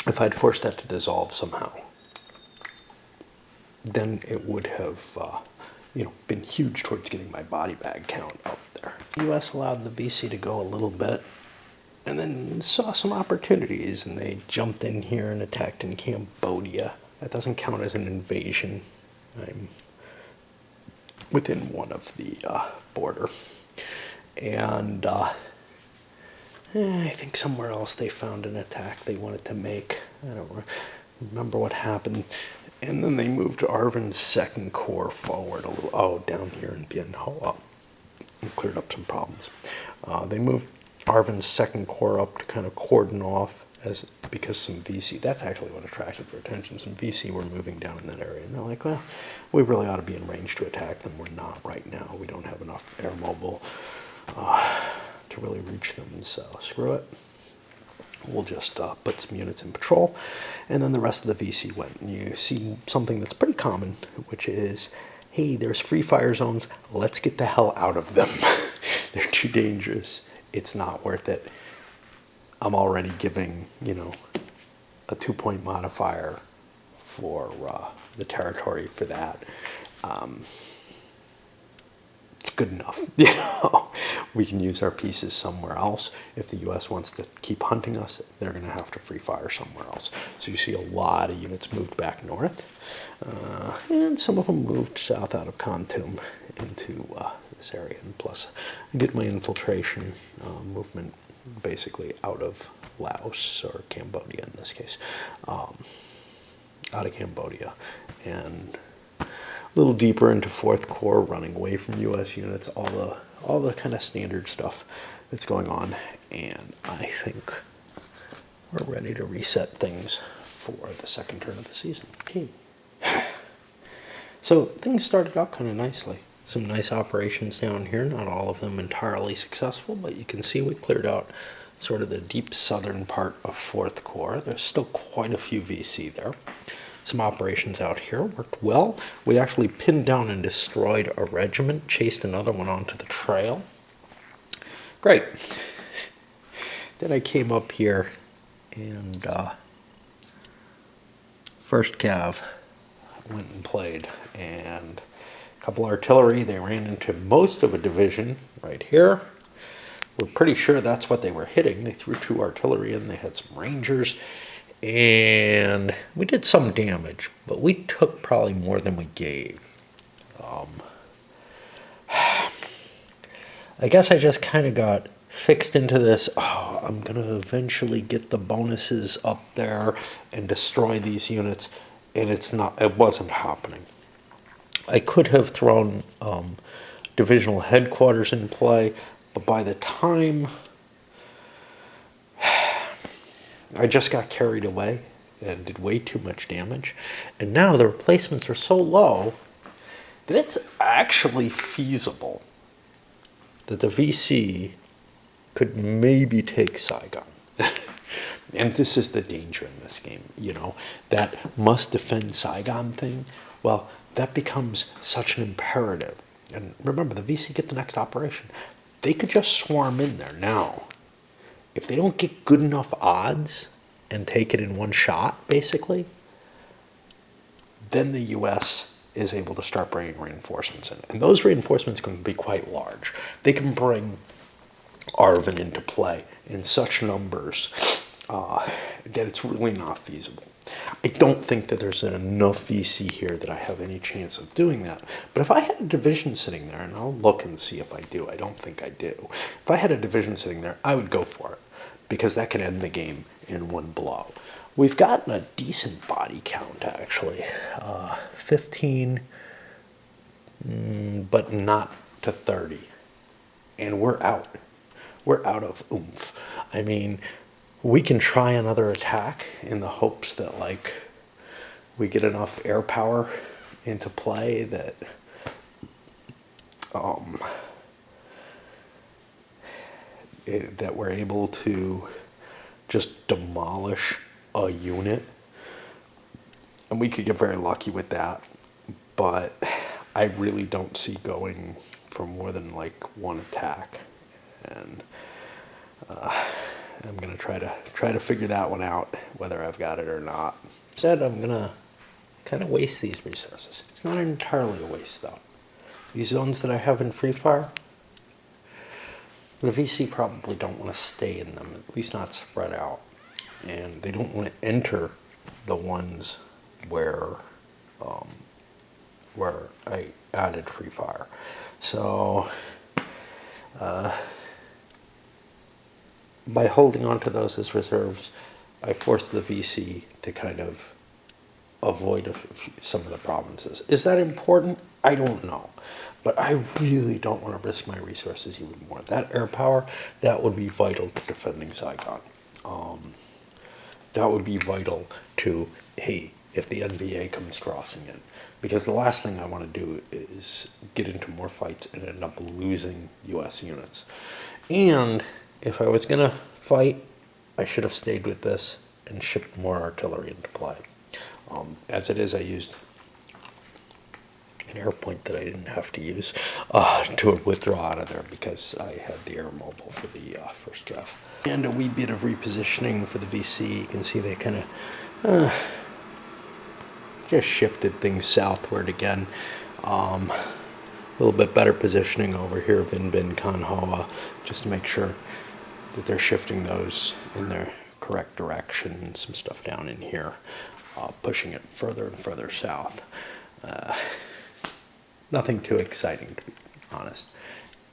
if I'd forced that to dissolve somehow, then it would have, you know, been huge towards getting my body bag count up there. The U.S. allowed the VC to go a little bit, and then saw some opportunities, and they jumped in here and attacked in Cambodia. That doesn't count as an invasion. I'm within one of the border. And I think somewhere else they found an attack they wanted to make. I don't remember what happened. And then they moved Arvin's 2nd Corps forward a little, down here in Bien Hoa, and cleared up some problems. They moved Arvin's 2nd Corps up to kind of cordon off because some VC, that's actually what attracted their attention. Some VC were moving down in that area, and they're like, well, we really ought to be in range to attack them. We're not right now. We don't have enough air mobile to really reach them, so screw it. We'll just put some units in patrol, and then the rest of the VC went. And you see something that's pretty common, which is, hey, there's free fire zones. Let's get the hell out of them. They're too dangerous. It's not worth it. I'm already giving, you know, a 2-point modifier for the territory for that. It's good enough. You know, we can use our pieces somewhere else. If the U.S. wants to keep hunting us, they're going to have to free fire somewhere else. So you see a lot of units moved back north, and some of them moved south out of Kontum into this area. And plus, I did my infiltration movement basically out of Laos, or Cambodia in this case, out of Cambodia, and a little deeper into 4th Corps, running away from U.S. units, all the kind of standard stuff that's going on. And I think we're ready to reset things for the 2nd turn of the season. Okay. So things started out kind of nicely. Some nice operations down here, not all of them entirely successful, but you can see we cleared out sort of the deep southern part of 4th Corps. There's still quite a few VC there. Some operations out here worked well. We actually pinned down and destroyed a regiment, chased another one onto the trail. Great. Then I came up here and 1st Cav went and played, and a couple artillery. They ran into most of a division right here. We're pretty sure that's what they were hitting. They threw 2 artillery in. They had some rangers. And we did some damage, but we took probably more than we gave. I guess I just kind of got fixed into this, I'm going to eventually get the bonuses up there and destroy these units, and it wasn't happening. I could have thrown divisional headquarters in play, but by the time I just got carried away and did way too much damage. And now the replacements are so low that it's actually feasible that the VC could maybe take Saigon. And this is the danger in this game, you know, that must defend Saigon thing. Well, that becomes such an imperative. And remember, the VC get the next operation. They could just swarm in there now. If they don't get good enough odds and take it in one shot, basically, then the U.S. is able to start bringing reinforcements in. And those reinforcements can be quite large. They can bring Arvin into play in such numbers that it's really not feasible. I don't think that there's enough VC here that I have any chance of doing that. But if I had a division sitting there, and I'll look and see if I do, I don't think I do. If I had a division sitting there, I would go for it, because that can end the game in one blow. We've gotten a decent body count, actually. 15, but not to 30. And we're out. We're out of oomph. I mean, we can try another attack in the hopes that, like, we get enough air power into play that that we're able to just demolish a unit. And we could get very lucky with that, but I really don't see going for more than like one attack. And I'm gonna try to figure that one out, whether I've got it or not. Instead, I'm gonna kind of waste these resources. It's not entirely a waste though. These zones that I have in free fire, the VC probably don't want to stay in them, at least not spread out. And they don't want to enter the ones where I added free fire. So by holding on to those as reserves, I forced the VC to kind of avoid some of the provinces. Is that important? I don't know. But I really don't want to risk my resources even more. That air power, that would be vital to defending Saigon. That would be vital to, hey, if the NVA comes crossing in. Because the last thing I want to do is get into more fights and end up losing US units. And if I was going to fight, I should have stayed with this and shipped more artillery into play. As it is, I used an air point that I didn't have to use to withdraw out of there because I had the air mobile for the first draft. And a wee bit of repositioning for the VC. You can see they kind of just shifted things southward again. A little bit better positioning over here, Vinh Dinh, Can Hoa, just to make sure that they're shifting those in their correct direction, and some stuff down in here, pushing it further and further south. Nothing too exciting, to be honest.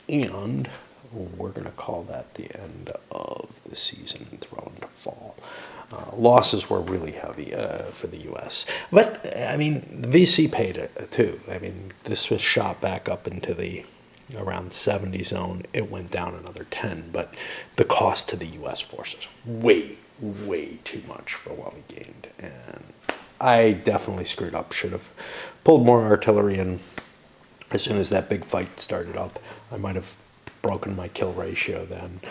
And we're going to call that the end of the season and throw into fall. Losses were really heavy for the U.S. But, I mean, the VC paid it, too. I mean, this was shot back up into the around 70 zone. It went down another 10, but the cost to the U.S. forces, way too much for what we gained. And I definitely screwed up. Should have pulled more artillery in as soon as that big fight started up. I might have broken my kill ratio then,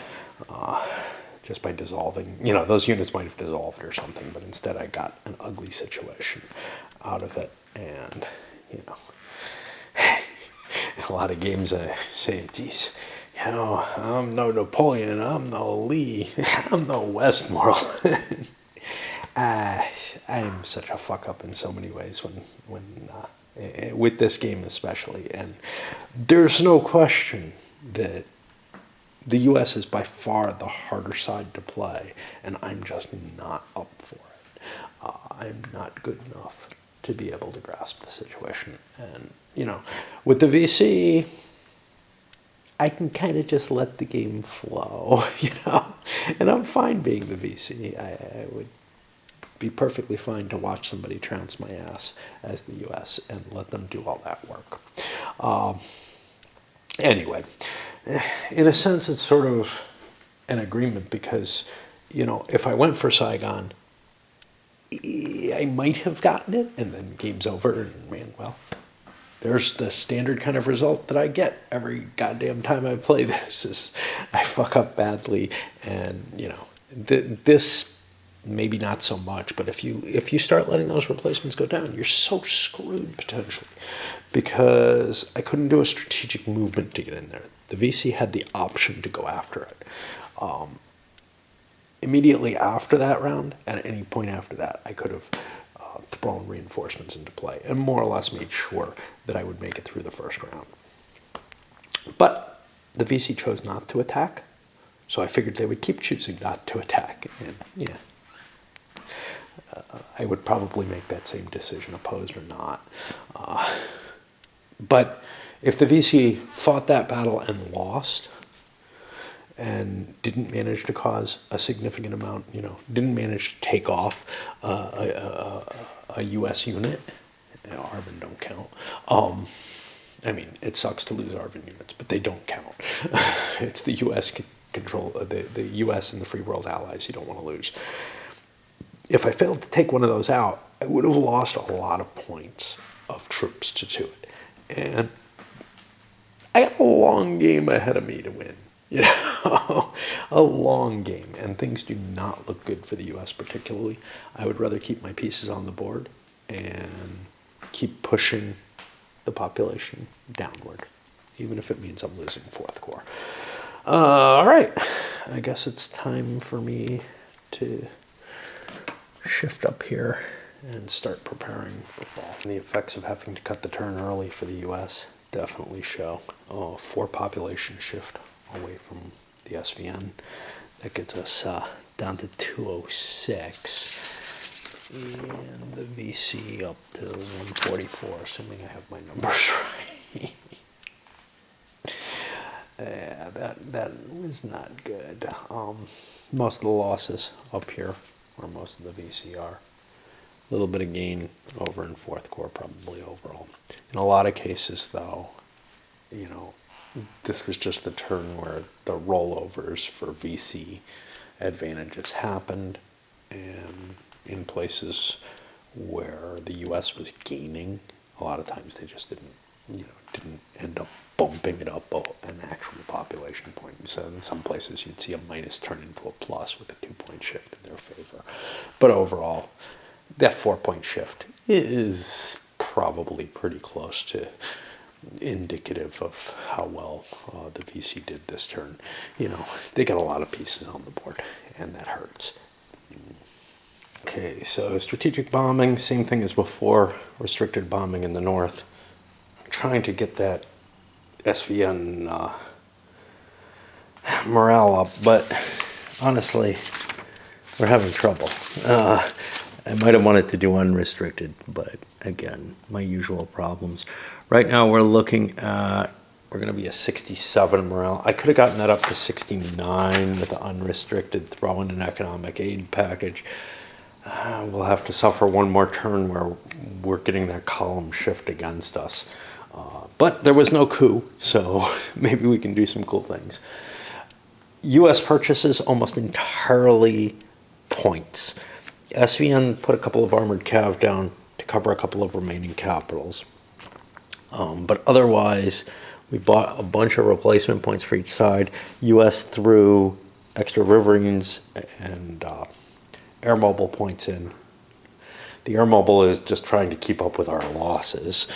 just by dissolving. You know, those units might have dissolved or something, but instead I got an ugly situation out of it. And, you know, a lot of games I say, geez, you know, I'm no Napoleon, I'm no Lee, I'm no Westmoreland. I'm such a fuck up in so many ways when with this game especially. And there's no question that the U.S. is by far the harder side to play, and I'm just not up for it. I'm not good enough to be able to grasp the situation. And, you know, with the VC, I can kind of just let the game flow, you know, and I'm fine being the VC. I would be perfectly fine to watch somebody trounce my ass as the U.S. and let them do all that work. Anyway, in a sense, it's sort of an agreement because, you know, if I went for Saigon, I might have gotten it, and then game's over, and man, well, there's the standard kind of result that I get every goddamn time I play this, is I fuck up badly, and, you know, this maybe not so much, but if you start letting those replacements go down, you're so screwed potentially, because I couldn't do a strategic movement to get in there. The VC had the option to go after it. Immediately after that round, at any point after that, I could have thrown reinforcements into play and more or less made sure that I would make it through the first round. But the VC chose not to attack, So I figured they would keep choosing not to attack. And yeah, I would probably make that same decision, opposed or not. But if the VC fought that battle and lost, and didn't manage to cause a significant amount, didn't manage to take off a U.S. unit, ARVN don't count. I mean, it sucks to lose ARVN units, but they don't count. It's the U.S. control, the U.S. and the free world allies you don't want to lose. If I failed to take one of those out, I would have lost a lot of points of troops to it. And I got a long game ahead of me to win. A long game, and things do not look good for the U.S. particularly. I would rather keep my pieces on the board and keep pushing the population downward, even if it means I'm losing 4th Corps. All right, I guess it's time for me to shift up here and start preparing for fall. And the effects of having to cut the turn early for the U.S. definitely show. 4 population shift away from the SVN. That gets us down to 206. And the VC up to 144, assuming I have my numbers right. Yeah, that was not good. Most of the losses up here, where most of the VC are. A little bit of gain over in 4th Corps, probably overall. In a lot of cases, though, this was just the turn where the rollovers for VC advantages happened, and in places where the U.S. was gaining, a lot of times they just didn't end up bumping it up an actual population point. So in some places you'd see a minus turn into a plus with a 2-point shift in their favor. But overall, that 4-point shift is probably pretty close to indicative of how well the VC did this turn. They got a lot of pieces on the board, and that hurts. Okay, so strategic bombing, same thing as before, restricted bombing in the north. I'm trying to get that SVN morale up, but honestly, we're having trouble. I might have wanted to do unrestricted, but again, my usual problems. Right now we're looking at, we're going to be a 67 morale. I could have gotten that up to 69 with the unrestricted, throw in an economic aid package. We'll have to suffer one more turn where we're getting that column shift against us. But there was no coup, so maybe we can do some cool things. U.S. purchases almost entirely points. SVN put a couple of armored cav down to cover a couple of remaining capitals. But otherwise, we bought a bunch of replacement points for each side. U.S. threw extra riverines and air mobile points in. The air mobile is just trying to keep up with our losses.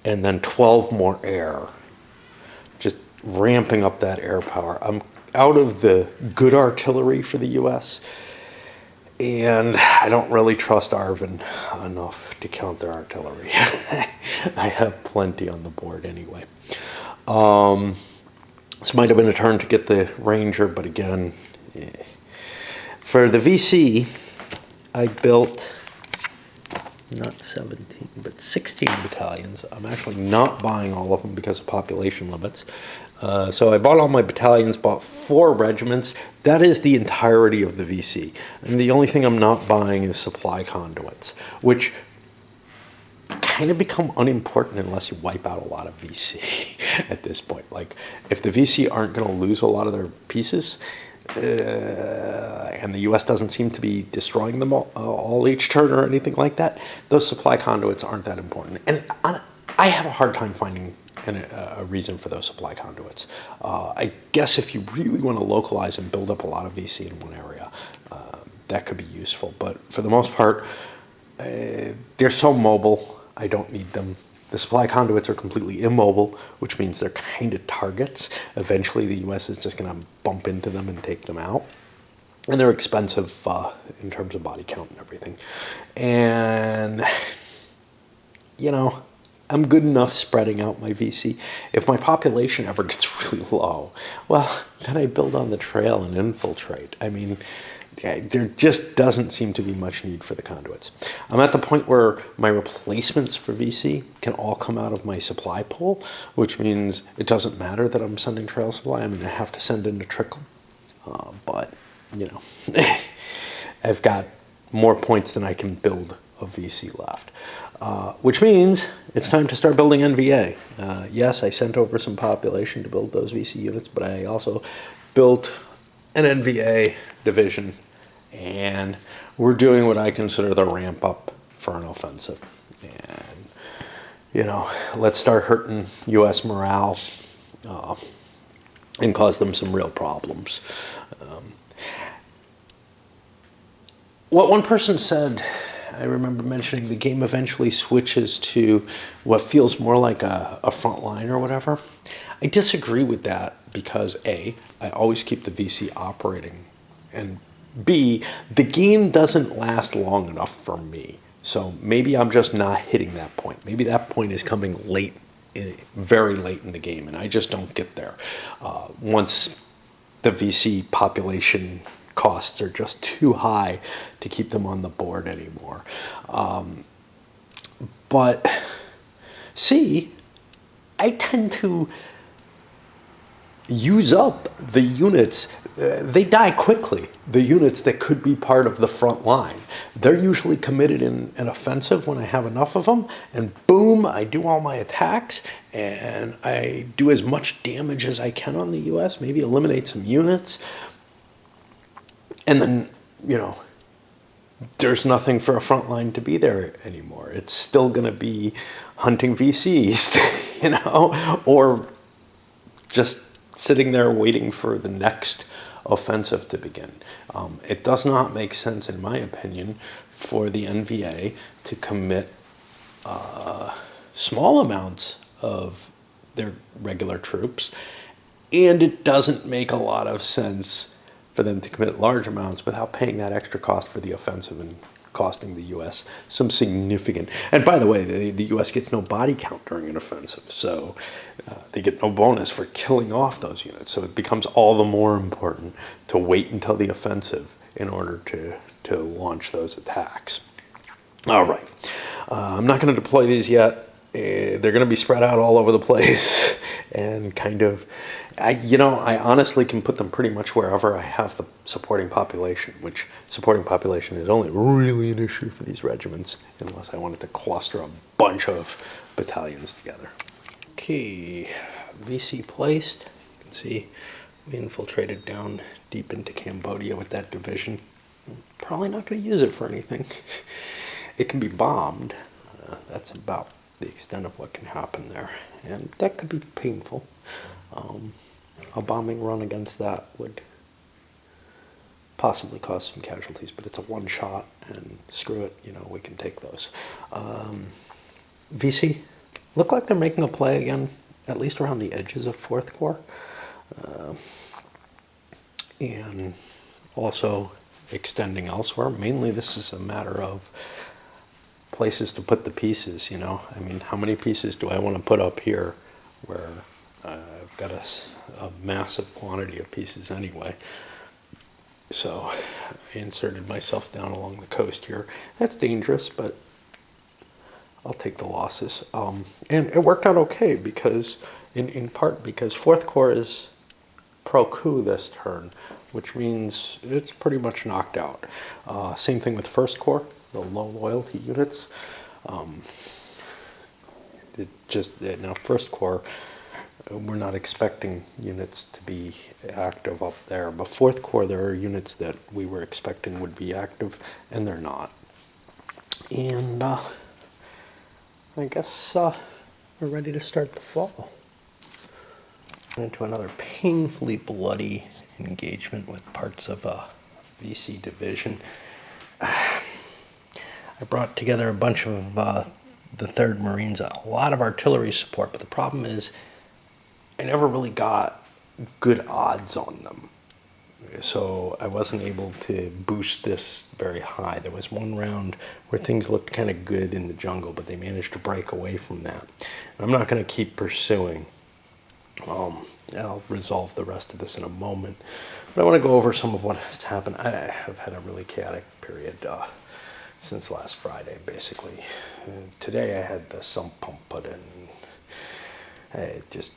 And then 12 more air, just ramping up that air power. I'm out of the good artillery for the U.S., and I don't really trust ARVN enough to count their artillery. I have plenty on the board anyway. This might have been a turn to get the Ranger, but again, for the VC, I built not 17, but 16 battalions. I'm actually not buying all of them because of population limits. So I bought all my battalions, bought 4 regiments. That is the entirety of the VC. And the only thing I'm not buying is supply conduits, which kind of become unimportant unless you wipe out a lot of VC at this point. Like, if the VC aren't going to lose a lot of their pieces, and the U.S. doesn't seem to be destroying them all each turn or anything like that, those supply conduits aren't that important. And I have a hard time finding a reason for those supply conduits. I guess if you really want to localize and build up a lot of VC in one area, that could be useful. But for the most part, they're so mobile, I don't need them. The supply conduits are completely immobile, which means they're kind of targets. Eventually, the U.S. is just going to bump into them and take them out. And they're expensive in terms of body count and everything. And, I'm good enough spreading out my VC. If my population ever gets really low, well, then I build on the trail and infiltrate. I mean, there just doesn't seem to be much need for the conduits. I'm at the point where my replacements for VC can all come out of my supply pool, which means it doesn't matter that I'm sending trail supply. I mean, I have to send in a trickle. But, you know, I've got more points than I can build of VC left. Which means it's time to start building NVA. Yes, I sent over some population to build those VC units, but I also built an NVA division, and we're doing what I consider the ramp up for an offensive. And, you know, let's start hurting U.S. morale and cause them some real problems. What one person said, I remember mentioning, the game eventually switches to what feels more like a front line or whatever. I disagree with that because A, I always keep the VC operating, and B, the game doesn't last long enough for me. So maybe I'm just not hitting that point. Maybe that point is coming late, very late in the game, and I just don't get there. Once the VC population costs are just too high to keep them on the board anymore. But C, I tend to use up the units. They die quickly, the units that could be part of the front line. They're usually committed in an offensive when I have enough of them, and boom, I do all my attacks, and I do as much damage as I can on the US, maybe eliminate some units. And then, you know, there's nothing for a front line to be there anymore. It's still going to be hunting VCs, you know, or just sitting there waiting for the next offensive to begin. It does not make sense, in my opinion, for the NVA to commit small amounts of their regular troops, and it doesn't make a lot of sense for them to commit large amounts without paying that extra cost for the offensive and costing the U.S. some significant. And by the way, the U.S. gets no body count during an offensive, so they get no bonus for killing off those units. So it becomes all the more important to wait until the offensive in order to launch those attacks. All right, I'm not going to deploy these yet. They're going to be spread out all over the place and kind of, I honestly can put them pretty much wherever I have the supporting population, which supporting population is only really an issue for these regiments unless I wanted to cluster a bunch of battalions together. Okay, VC placed. You can see we infiltrated down deep into Cambodia with that division. Probably not going to use it for anything. It can be bombed. That's about the extent of what can happen there, and that could be painful. A bombing run against that would possibly cause some casualties, but it's a one shot, and screw it, we can take those. VC look like they're making a play again, at least around the edges of 4th Corps, and also extending elsewhere. Mainly this is a matter of places to put the pieces, I mean, how many pieces do I want to put up here where I've got a massive quantity of pieces anyway. So I inserted myself down along the coast here. That's dangerous, but I'll take the losses. And it worked out okay because, in part because 4th Corps is pro-coup this turn, which means it's pretty much knocked out. Same thing with 1st Corps. The low loyalty units. Now 1st Corps, we're not expecting units to be active up there, but 4th Corps, there are units that we were expecting would be active, and they're not. And I guess we're ready to start the fall. Into another painfully bloody engagement with parts of a VC division. I brought together a bunch of the 3rd Marines, a lot of artillery support, but the problem is I never really got good odds on them. so I wasn't able to boost this very high. There was one round where things looked kind of good in the jungle, but they managed to break away from that. And I'm not going to keep pursuing. I'll resolve the rest of this in a moment. But I want to go over some of what has happened. I have had a really chaotic period since last Friday, basically. Today I had the sump pump put in. Just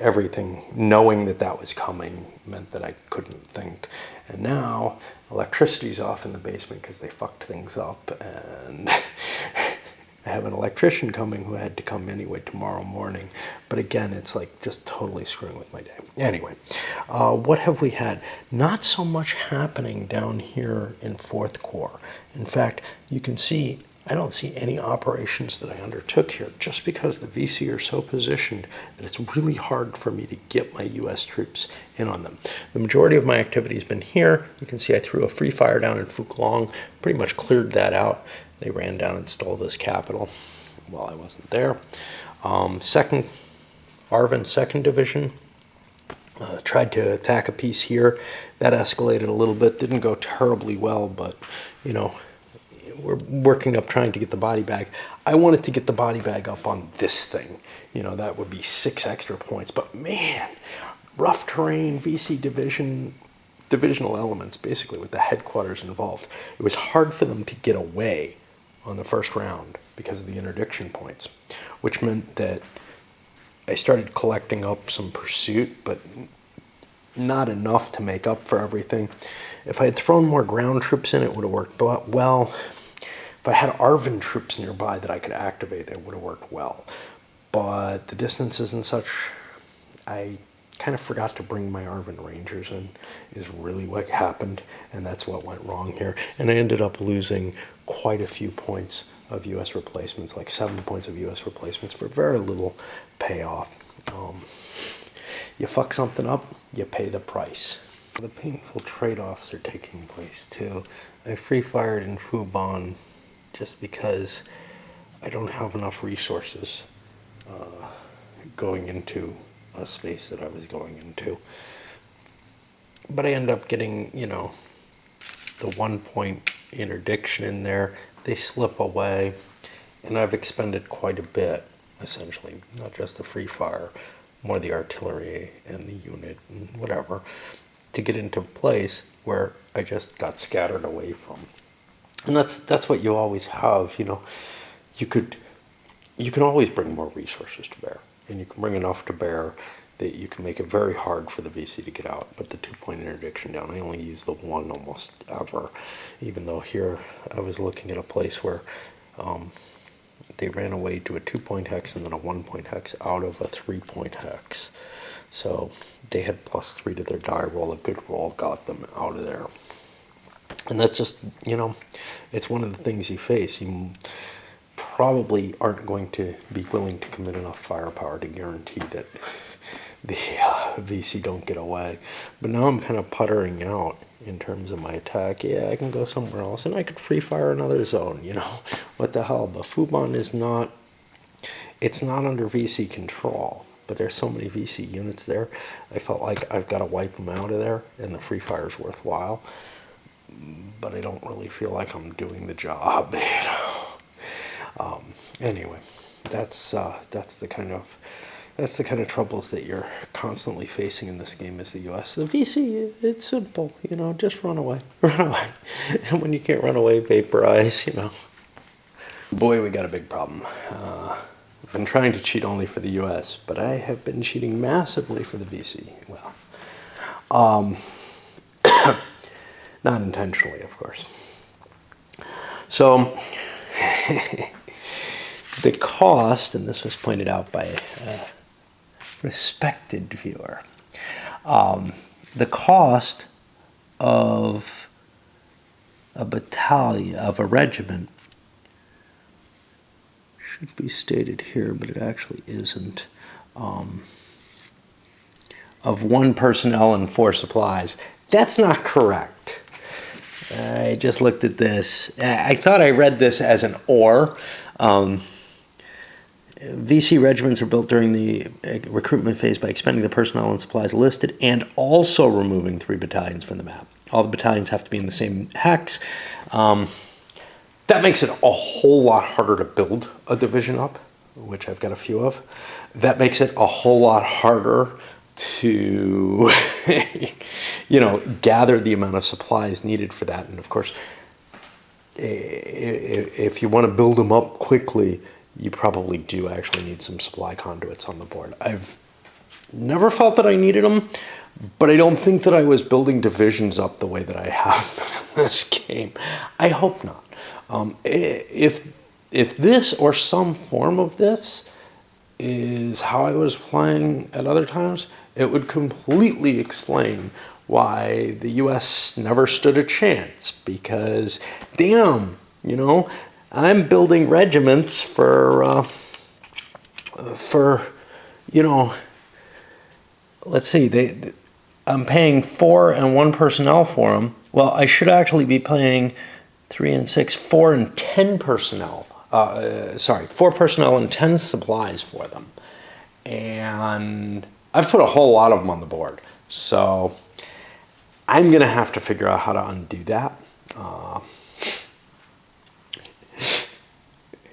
everything, knowing that that was coming, meant that I couldn't think. And now electricity's off in the basement because they fucked things up, and I have an electrician coming who had to come anyway tomorrow morning. But again, it's like just totally screwing with my day. Anyway, what have we had? Not so much happening down here in 4th Corps. In fact, you can see I don't see any operations that I undertook here, just because the VC are so positioned that it's really hard for me to get my U.S. troops in on them. The majority of my activity has been here. You can see I threw a free fire down in Phu Long, pretty much cleared that out. They ran down and stole this capital while I wasn't there. Arvin 2nd Division tried to attack a piece here. That escalated a little bit. Didn't go terribly well, but, you know, we're working up trying to get the body bag. I wanted to get the body bag up on this thing. You know, that would be 6 extra points. But man, rough terrain, VC divisional elements, basically with the headquarters involved. It was hard for them to get away on the first round because of the interdiction points, which meant that I started collecting up some pursuit, but not enough to make up for everything. If I had thrown more ground troops in, it would have worked well. If I had Arvin troops nearby that I could activate, it would have worked well. But the distances and such, I kind of forgot to bring my Arvin Rangers in, is really what happened, and that's what went wrong here. And I ended up losing quite a few points of U.S. replacements, like 7 points of U.S. replacements for very little payoff. You fuck something up, you pay the price. The painful trade-offs are taking place too. I free-fired in Phu Bon just because I don't have enough resources going into a space that I was going into. But I end up getting, you know, the 1 point interdiction in there. They slip away, and I've expended quite a bit, essentially, not just the free fire, more the artillery and the unit and whatever, to get into a place where I just got scattered away from. And that's what you always have, you know. You can always bring more resources to bear, and you can bring enough to bear that you can make it very hard for the VC to get out. But the 2 point interdiction down, I only use the 1 almost ever, even though here I was looking at a place where they ran away to a 2 point hex and then a 1 point hex out of a 3 point hex. So they had +3 to their die roll. A good roll got them out of there. And that's just, you know, it's one of the things you face. You probably aren't going to be willing to commit enough firepower to guarantee that the VC don't get away. But now I'm kind of puttering out in terms of my attack. Yeah, I can go somewhere else, and I could free fire another zone, you know. What the hell? But Phu Bon is not, it's not under VC control. But there's so many VC units there, I felt like I've got to wipe them out of there, and the free fire is worthwhile. But I don't really feel like I'm doing the job, you know. Anyway, that's the kind of troubles that you're constantly facing in this game as the U.S. The VC, it's simple, you know, just run away, run away. And when you can't run away, vaporize, you know. Boy, we got a big problem. I've been trying to cheat only for the U.S., but I have been cheating massively for the VC. Well, not intentionally, of course. So, the cost, and this was pointed out by a respected viewer, the cost of a battalion, of a regiment, should be stated here, but it actually isn't, of 1 personnel and 4 supplies. That's not correct. I just looked at this. I thought I read this as an or, VC regiments are built during the recruitment phase by expending the personnel and supplies listed and also removing 3 battalions from the map. All the battalions have to be in the same hex. That makes it a whole lot harder to build a division up, which I've got a few of. That makes it a whole lot harder to, gather the amount of supplies needed for that. And of course, if you want to build them up quickly, you probably do actually need some supply conduits on the board. I've never felt that I needed them, but I don't think that I was building divisions up the way that I have in this game. I hope not. If this or some form of this is how I was playing at other times, it would completely explain why the U.S. never stood a chance. Because, damn, I'm building regiments for let's see, I'm paying 4 and 1 personnel for them. Well, I should actually be paying 3 and 6, 4 and 10 personnel. 4 personnel and 10 supplies for them. And I've put a whole lot of them on the board. So I'm going to have to figure out how to undo that.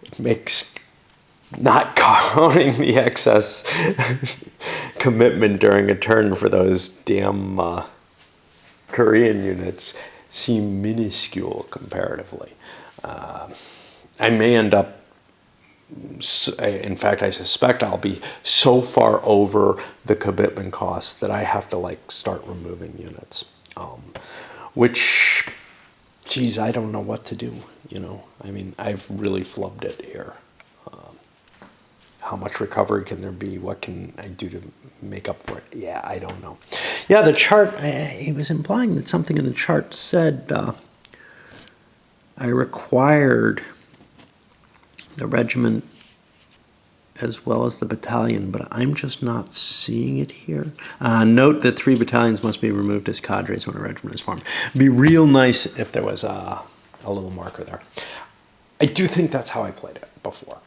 It makes not counting the excess commitment during a turn for those damn Korean units seem minuscule comparatively. I may end up, in fact, I suspect I'll be so far over the commitment costs that I have to start removing units, which, geez, I don't know what to do. I mean, I've really flubbed it here. How much recovery can there be? What can I do to make up for it? Yeah, I don't know. Yeah, the chart, he was implying that something in the chart said I required the regiment as well as the battalion, but I'm just not seeing it here. Note that 3 battalions must be removed as cadres when a regiment is formed. It'd be real nice if there was a little marker there. I do think that's how I played it before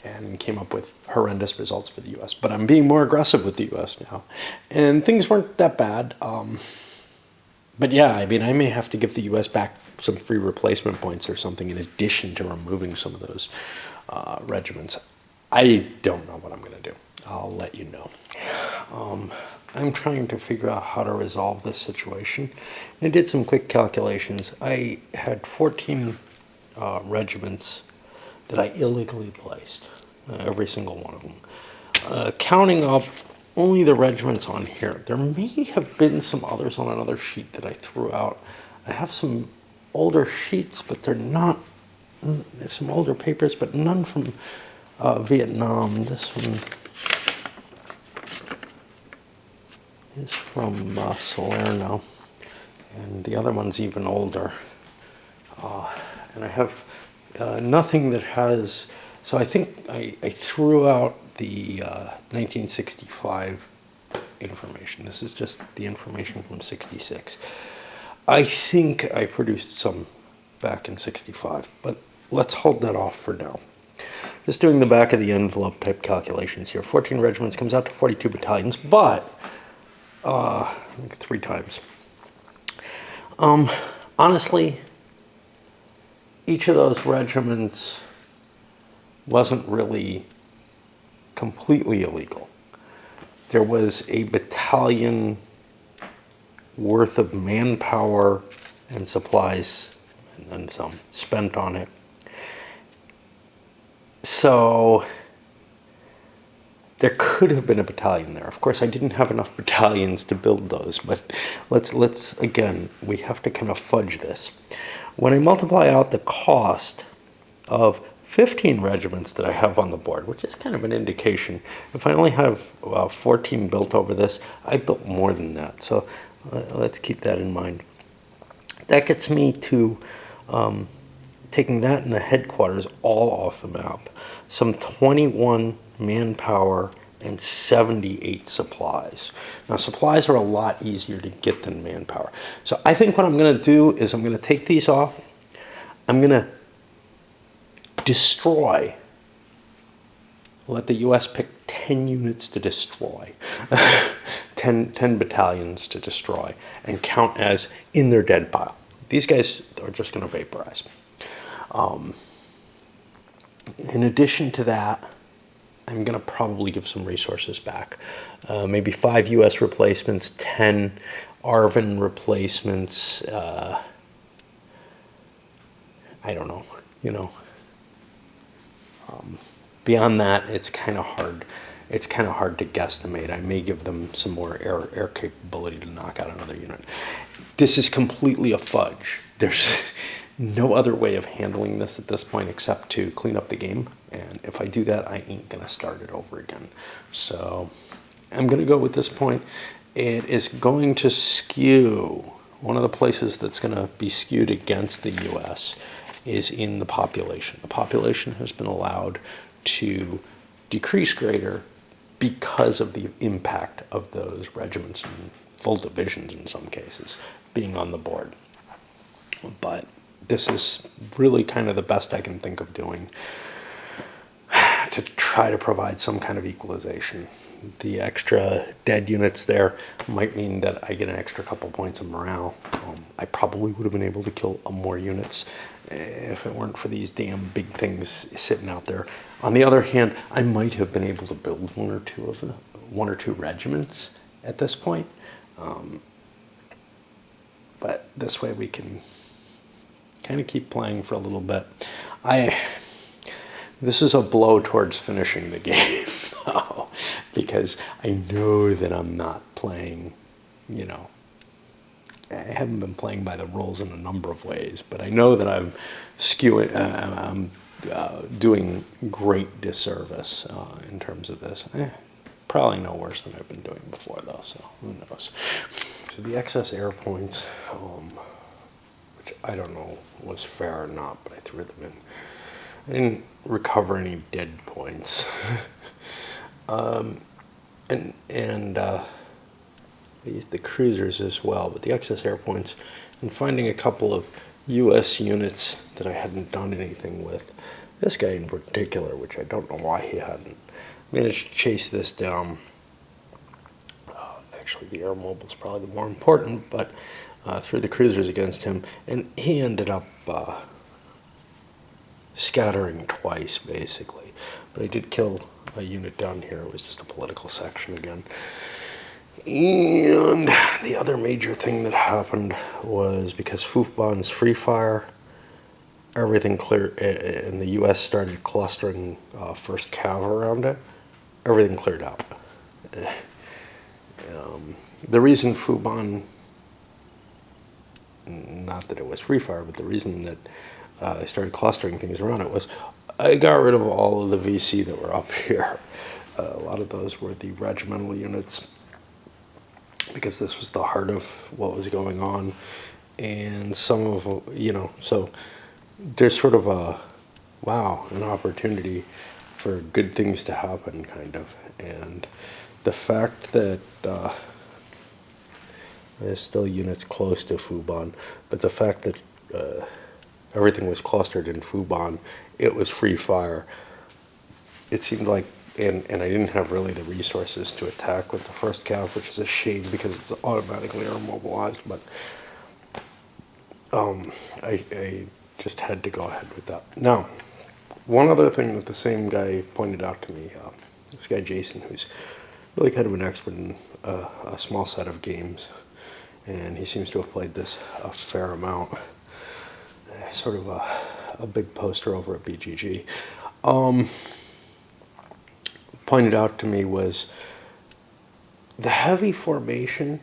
and came up with horrendous results for the U.S. But I'm being more aggressive with the U.S. now. And things weren't that bad. But yeah, I mean, I may have to give the U.S. back some free replacement points or something in addition to removing some of those regiments. I don't know what I'm going to do. I'll let you know. I'm trying to figure out how to resolve this situation. I did some quick calculations. I had 14 regiments that I illegally placed, every single one of them. Counting up only the regiments on here, there may have been some others on another sheet that I threw out. I have some older sheets, but they're not, some older papers, but none from Vietnam. This one is from Salerno, and the other one's even older. And I have nothing that has, so I think I threw out the 1965 information. This is just the information from 66. I think I produced some back in 65, but let's hold that off for now. Just doing the back of the envelope type calculations here. 14 regiments comes out to 42 battalions, but 3 times. Honestly, each of those regiments wasn't really completely illegal. There was a battalion worth of manpower and supplies and then some spent on it. So there could have been a battalion there. Of course, I didn't have enough battalions to build those, but let's again, we have to kind of fudge this. When I multiply out the cost of 15 regiments that I have on the board, which is kind of an indication, if I only have 14 built over this, I built more than that. So let's keep that in mind. That gets me to taking that and the headquarters all off the map. Some 21 manpower and 78 supplies. Now, supplies are a lot easier to get than manpower. So I think what I'm going to do is I'm going to take these off. I'm going to destroy let the U.S. pick 10 units to destroy, 10 battalions to destroy, and count as in their dead pile. These guys are just going to vaporize. In addition to that, I'm going to probably give some resources back. Maybe 5 U.S. replacements, 10 ARVN replacements. I don't know, beyond that, it's kind of hard. It's kind of hard to guesstimate. I may give them some more air capability to knock out another unit. This is completely a fudge. There's no other way of handling this at this point except to clean up the game. And if I do that, I ain't gonna start it over again. So I'm gonna go with this point. It is going to skew. One of the places that's gonna be skewed against the US is in the population. The population has been allowed to decrease greater because of the impact of those regiments and full divisions in some cases being on the board. But this is really kind of the best I can think of doing to try to provide some kind of equalization. The extra dead units there might mean that I get an extra couple points of morale. I probably would have been able to kill more units if it weren't for these damn big things sitting out there. On the other hand, I might have been able to build one or two regiments at this point. But this way we can kind of keep playing for a little bit. This is a blow towards finishing the game, though, because I know that I'm not playing, I haven't been playing by the rules in a number of ways, but I know that I'm doing great disservice in terms of this. Probably no worse than I've been doing before, though, so who knows. So the excess air points, which I don't know was fair or not, but I threw them in. I didn't recover any dead points. And the cruisers as well, but the excess air points, and finding a couple of U.S. units that I hadn't done anything with. This guy in particular, which I don't know why he hadn't managed to chase this down. Actually, the air mobile is probably the more important, but threw the cruisers against him, and he ended up scattering twice, basically. But I did kill a unit down here. It was just a political section again. And the other major thing that happened was because Foofbon's free fire, everything cleared, and the U.S. started clustering first cav around it, everything cleared out. The reason Foofbon, not that it was free fire, but the reason that I started clustering things around it was I got rid of all of the VC that were up here. A lot of those were the regimental units, because this was the heart of what was going on. And some of them, so there's sort of an opportunity for good things to happen, kind of. And the fact that there's still units close to Foofbon, but the fact that everything was clustered in Foofbon, it was free fire. It seemed like, and I didn't have really the resources to attack with the first cav, which is a shame because it's automatically air mobilized, but I just had to go ahead with that. Now, one other thing that the same guy pointed out to me, this guy Jason, who's really kind of an expert in a small set of games, and he seems to have played this a fair amount, sort of a big poster over at BGG, pointed out to me was the heavy formation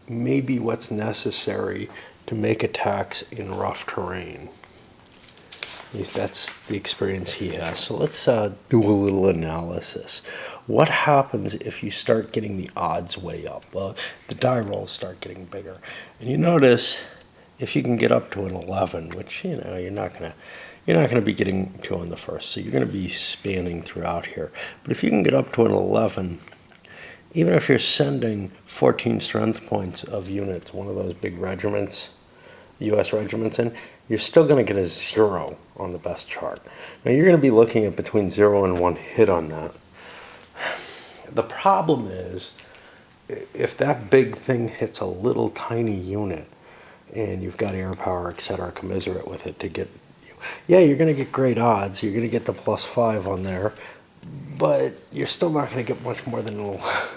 may be what's necessary to make attacks in rough terrain. At least that's the experience he has. So let's do a little analysis. What happens if you start getting the odds way up? Well, the die rolls start getting bigger. And you notice if you can get up to an 11, which, you're not gonna be getting to on the first, so you're gonna be spanning throughout here. But if you can get up to an 11, even if you're sending 14 strength points of units, one of those big regiments, U.S. regiments in, you're still going to get a 0 on the best chart. Now you're going to be looking at between 0 and 1 hit on that. The problem is, if that big thing hits a little tiny unit, and you've got air power, etc., commensurate with it to get, yeah, you're going to get great odds. You're going to get the +5 on there, but you're still not going to get much more than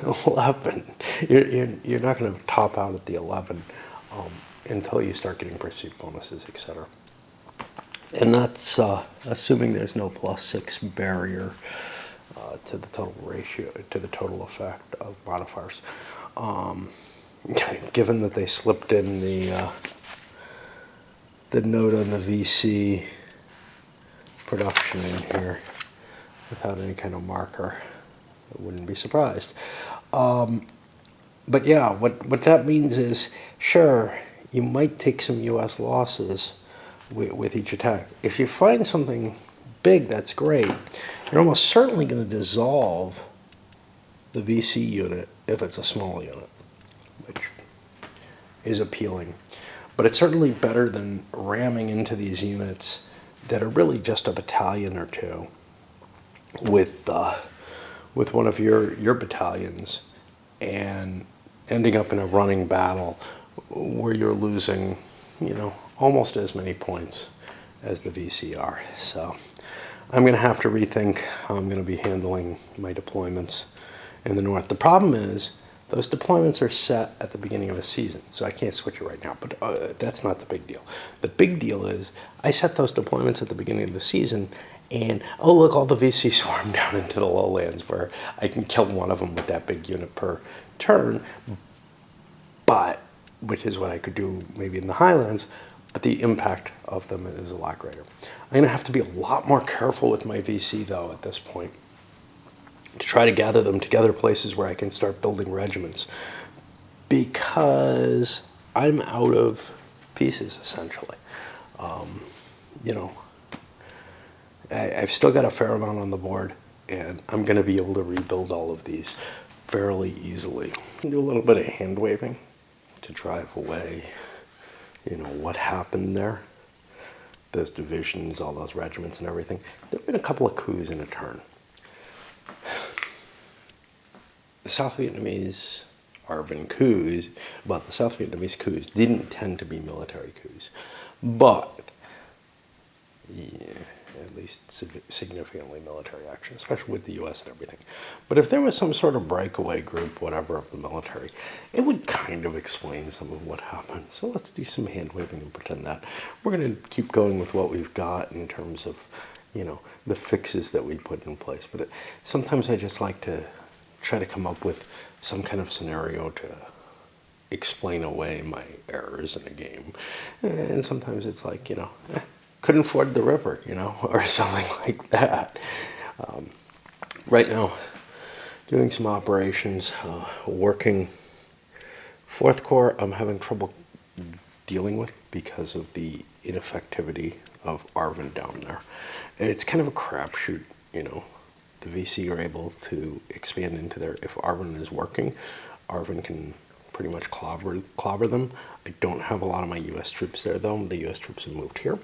11. You're not going to top out at the 11 until you start getting pursuit bonuses, etc. And that's assuming there's no +6 barrier to the total ratio, to the total effect of modifiers. Given that they slipped in the note on the VC production in here without any kind of marker, I wouldn't be surprised. But yeah, what that means is, sure, you might take some U.S. losses with each attack. If you find something big, that's great. You're almost certainly going to dissolve the VC unit if it's a small unit, which is appealing. But it's certainly better than ramming into these units that are really just a battalion or two with one of your battalions and ending up in a running battle where you're losing, almost as many points as the VC are. So I'm going to have to rethink how I'm going to be handling my deployments in the north. The problem is those deployments are set at the beginning of a season, so I can't switch it right now, but that's not the big deal. The big deal is I set those deployments at the beginning of the season, and oh look, all the VC swarm down into the lowlands where I can kill one of them with that big unit per turn, but which is what I could do maybe in the highlands, but the impact of them is a lot greater. I'm going to have to be a lot more careful with my VC though at this point, to try to gather them together places where I can start building regiments, because I'm out of pieces essentially. I've still got a fair amount on the board, and I'm going to be able to rebuild all of these fairly easily. Do a little bit of hand waving to drive away, what happened there. Those divisions, all those regiments and everything. There have been a couple of coups in a turn. The South Vietnamese urban coups, but the South Vietnamese coups didn't tend to be military coups. But, yeah, at least significantly military action, especially with the U.S. and everything. But if there was some sort of breakaway group, whatever, of the military, it would kind of explain some of what happened. So let's do some hand waving and pretend that. We're going to keep going with what we've got in terms of, the fixes that we put in place. But sometimes I just like to try to come up with some kind of scenario to explain away my errors in a game. And sometimes it's like, couldn't ford the river, or something like that. Right now, doing some operations, working 4th Corps, I'm having trouble dealing with because of the ineffectivity of Arvin down there. It's kind of a crapshoot, The VC are able to expand into there. If Arvin is working, Arvin can pretty much clobber them. I don't have a lot of my U.S. troops there, though. The U.S. troops have moved here.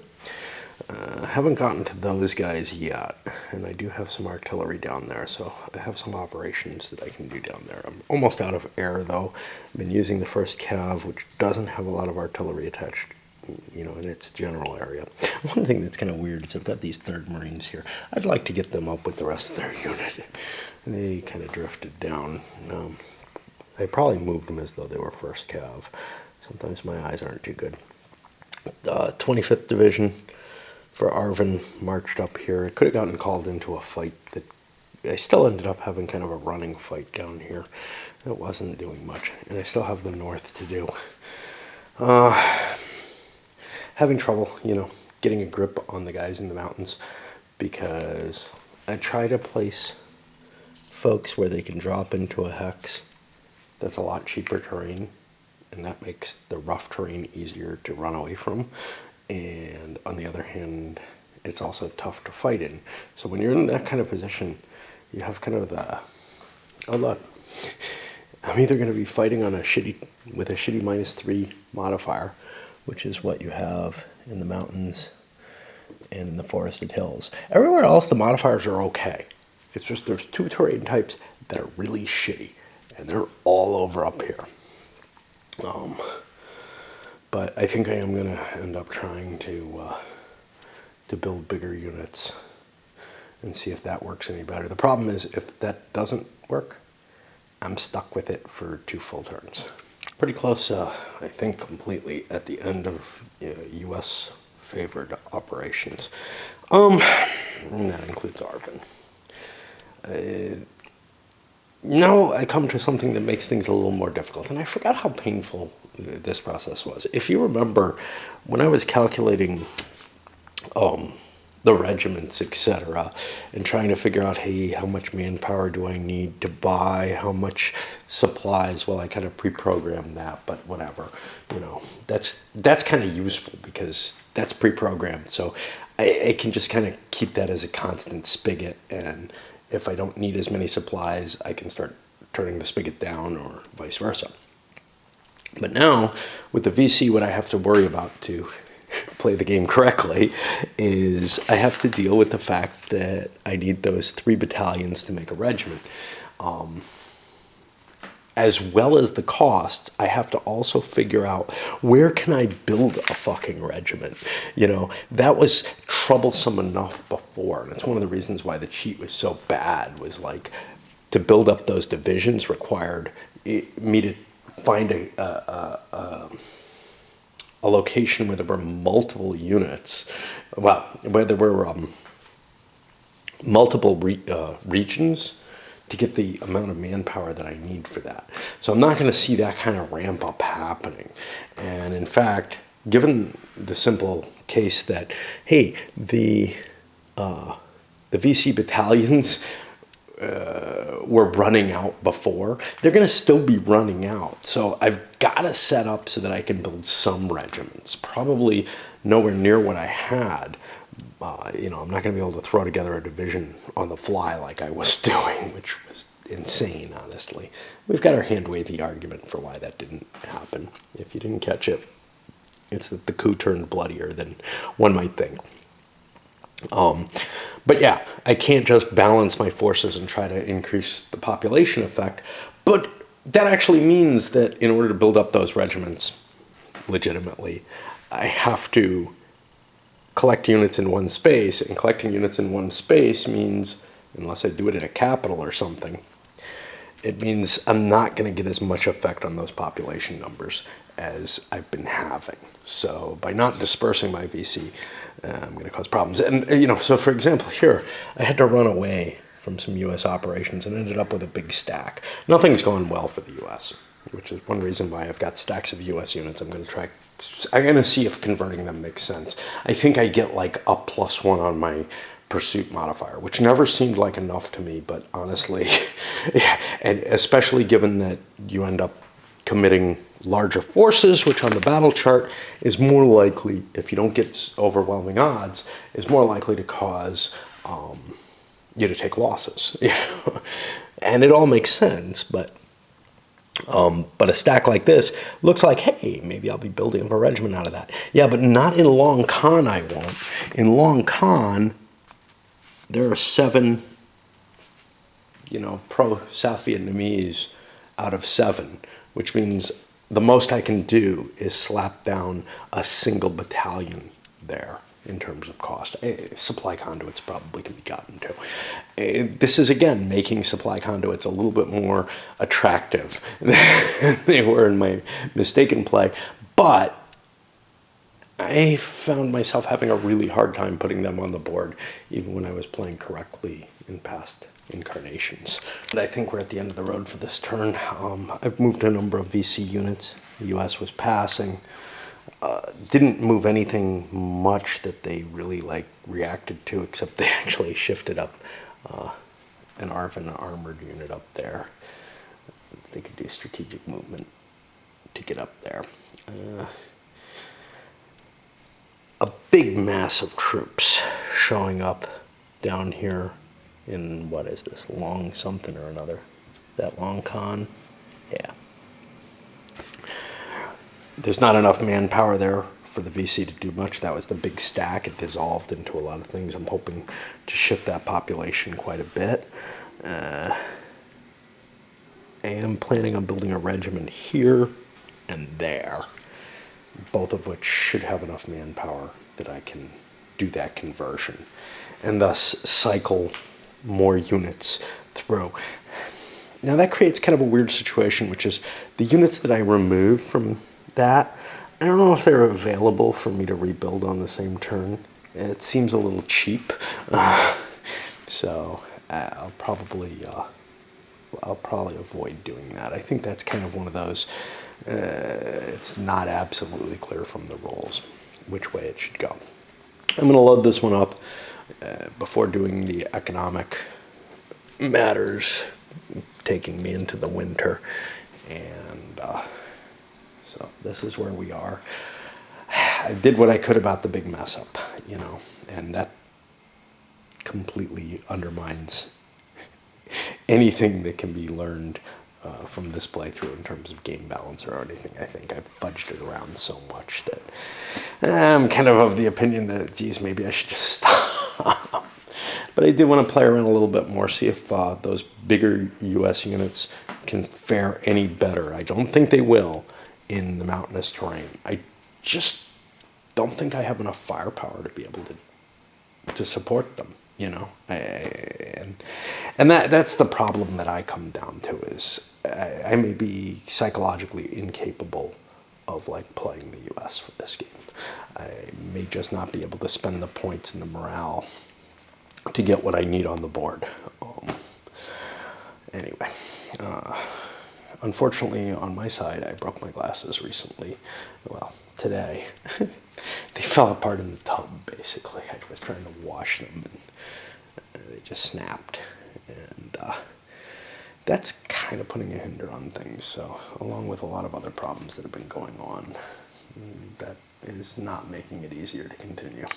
Haven't gotten to those guys yet, and I do have some artillery down there, so I have some operations that I can do down there. I'm almost out of air, though. I've been using the 1st Cav, which doesn't have a lot of artillery attached, in its general area. One thing that's kind of weird is I've got these 3rd Marines here. I'd like to get them up with the rest of their unit. They kind of drifted down. I probably moved them as though they were 1st Cav. Sometimes my eyes aren't too good. 25th Division for Arvin marched up here. It could have gotten called into a fight that I still ended up having kind of a running fight down here. It wasn't doing much, and I still have the north to do. Having trouble, getting a grip on the guys in the mountains, because I try to place folks where they can drop into a hex. That's a lot cheaper terrain, and that makes the rough terrain easier to run away from. And on the other hand, it's also tough to fight in. So when you're in that kind of position, you have kind of the, oh look, I'm either going to be fighting on with a shitty -3 modifier, which is what you have in the mountains and in the forested hills. Everywhere else, the modifiers are okay. It's just there's two terrain types that are really shitty, and they're all over up here. But I think I am going to end up trying to build bigger units and see if that works any better. The problem is, if that doesn't work, I'm stuck with it for 2 full turns. Pretty close, I think, completely at the end of U.S. favored operations. And that includes Arvin. Now I come to something that makes things a little more difficult, and I forgot how painful this process was. If you remember, when I was calculating the regiments, etc., and trying to figure out, hey, how much manpower do I need to buy, how much supplies, well, I kind of pre-programmed that, but whatever, that's kind of useful because that's pre-programmed, so I can just kind of keep that as a constant spigot, and if I don't need as many supplies, I can start turning the spigot down or vice versa. But now, with the VC, what I have to worry about to play the game correctly is I have to deal with the fact that I need those 3 battalions to make a regiment. As well as the costs, I have to also figure out, where can I build a fucking regiment? That was troublesome enough before, and it's one of the reasons why the cheat was so bad, was like, to build up those divisions required me to find a location where there were multiple units, where there were multiple regions, to get the amount of manpower that I need for that. So I'm not going to see that kind of ramp up happening. And in fact, given the simple case that, hey, the VC battalions were running out before, they're going to still be running out. So I've got to set up so that I can build some regiments. Probably nowhere near what I had. I'm not going to be able to throw together a division on the fly like I was doing, which was insane, honestly. We've got our hand-wavy argument for why that didn't happen. If you didn't catch it, it's that the coup turned bloodier than one might think. But yeah, I can't just balance my forces and try to increase the population effect. But that actually means that in order to build up those regiments legitimately, I have to collect units in one space, and collecting units in one space means, unless I do it at a capital or something, it means I'm not going to get as much effect on those population numbers as I've been having. So by not dispersing my VC, I'm going to cause problems. And, so for example, here, I had to run away from some U.S. operations and ended up with a big stack. Nothing's going well for the U.S., which is one reason why I've got stacks of U.S. units. I'm going to see if converting them makes sense. I think I get like a +1 on my pursuit modifier, which never seemed like enough to me, but honestly, and especially given that you end up committing larger forces, which on the battle chart is more likely, if you don't get overwhelming odds, is more likely to cause you to take losses. And it all makes sense, but a stack like this looks like, hey, maybe I'll be building up a regiment out of that. Yeah, but not in Long Con I won't. In Long Con, there are 7, pro-South Vietnamese out of 7, which means the most I can do is slap down a single battalion there in terms of cost. Supply conduits probably can be gotten to. This is, again, making supply conduits a little bit more attractive than they were in my mistaken play. But I found myself having a really hard time putting them on the board, even when I was playing correctly in past incarnations. But I think we're at the end of the road for this turn. I've moved a number of VC units. The US was passing. Didn't move anything much that they really reacted to, except they actually shifted up an Arvin armored unit up there. They could do strategic movement to get up there. A big mass of troops showing up down here in, what is this, Long something or another? That Long Con? Yeah. there's not enough manpower there for the VC to do much. That was the big stack. It dissolved into a lot of things. I'm hoping to shift that population quite a bit. I am planning on building a regiment here and there, both of which should have enough manpower that I can do that conversion and thus cycle more units through. Now that creates kind of a weird situation, which is the units that I remove from that, I don't know if they're available for me to rebuild on the same turn. It seems a little cheap. So I'll probably avoid doing that. I think that's kind of one of those, it's not absolutely clear from the rules which way it should go. I'm going to load this one up before doing the economic matters taking me into the winter. And so this is where we are. I did what I could about the big mess up, and that completely undermines anything that can be learned from this playthrough in terms of game balance or anything. I think I've fudged it around so much that I'm kind of the opinion that, geez, maybe I should just stop. But I did want to play around a little bit more, see if those bigger U.S. units can fare any better. I don't think they will in the mountainous terrain. I just don't think I have enough firepower to be able to support them, and that's the problem that I come down to is I may be psychologically incapable of playing the U.S. for this game. I may just not be able to spend the points and the morale to get what I need on the board. Anyway, unfortunately on my side, I broke my glasses recently. Well, today. They fell apart in the tub, basically. I was trying to wash them, and they just snapped. And that's kind of putting a hinder on things. So, along with a lot of other problems that have been going on, that is not making it easier to continue.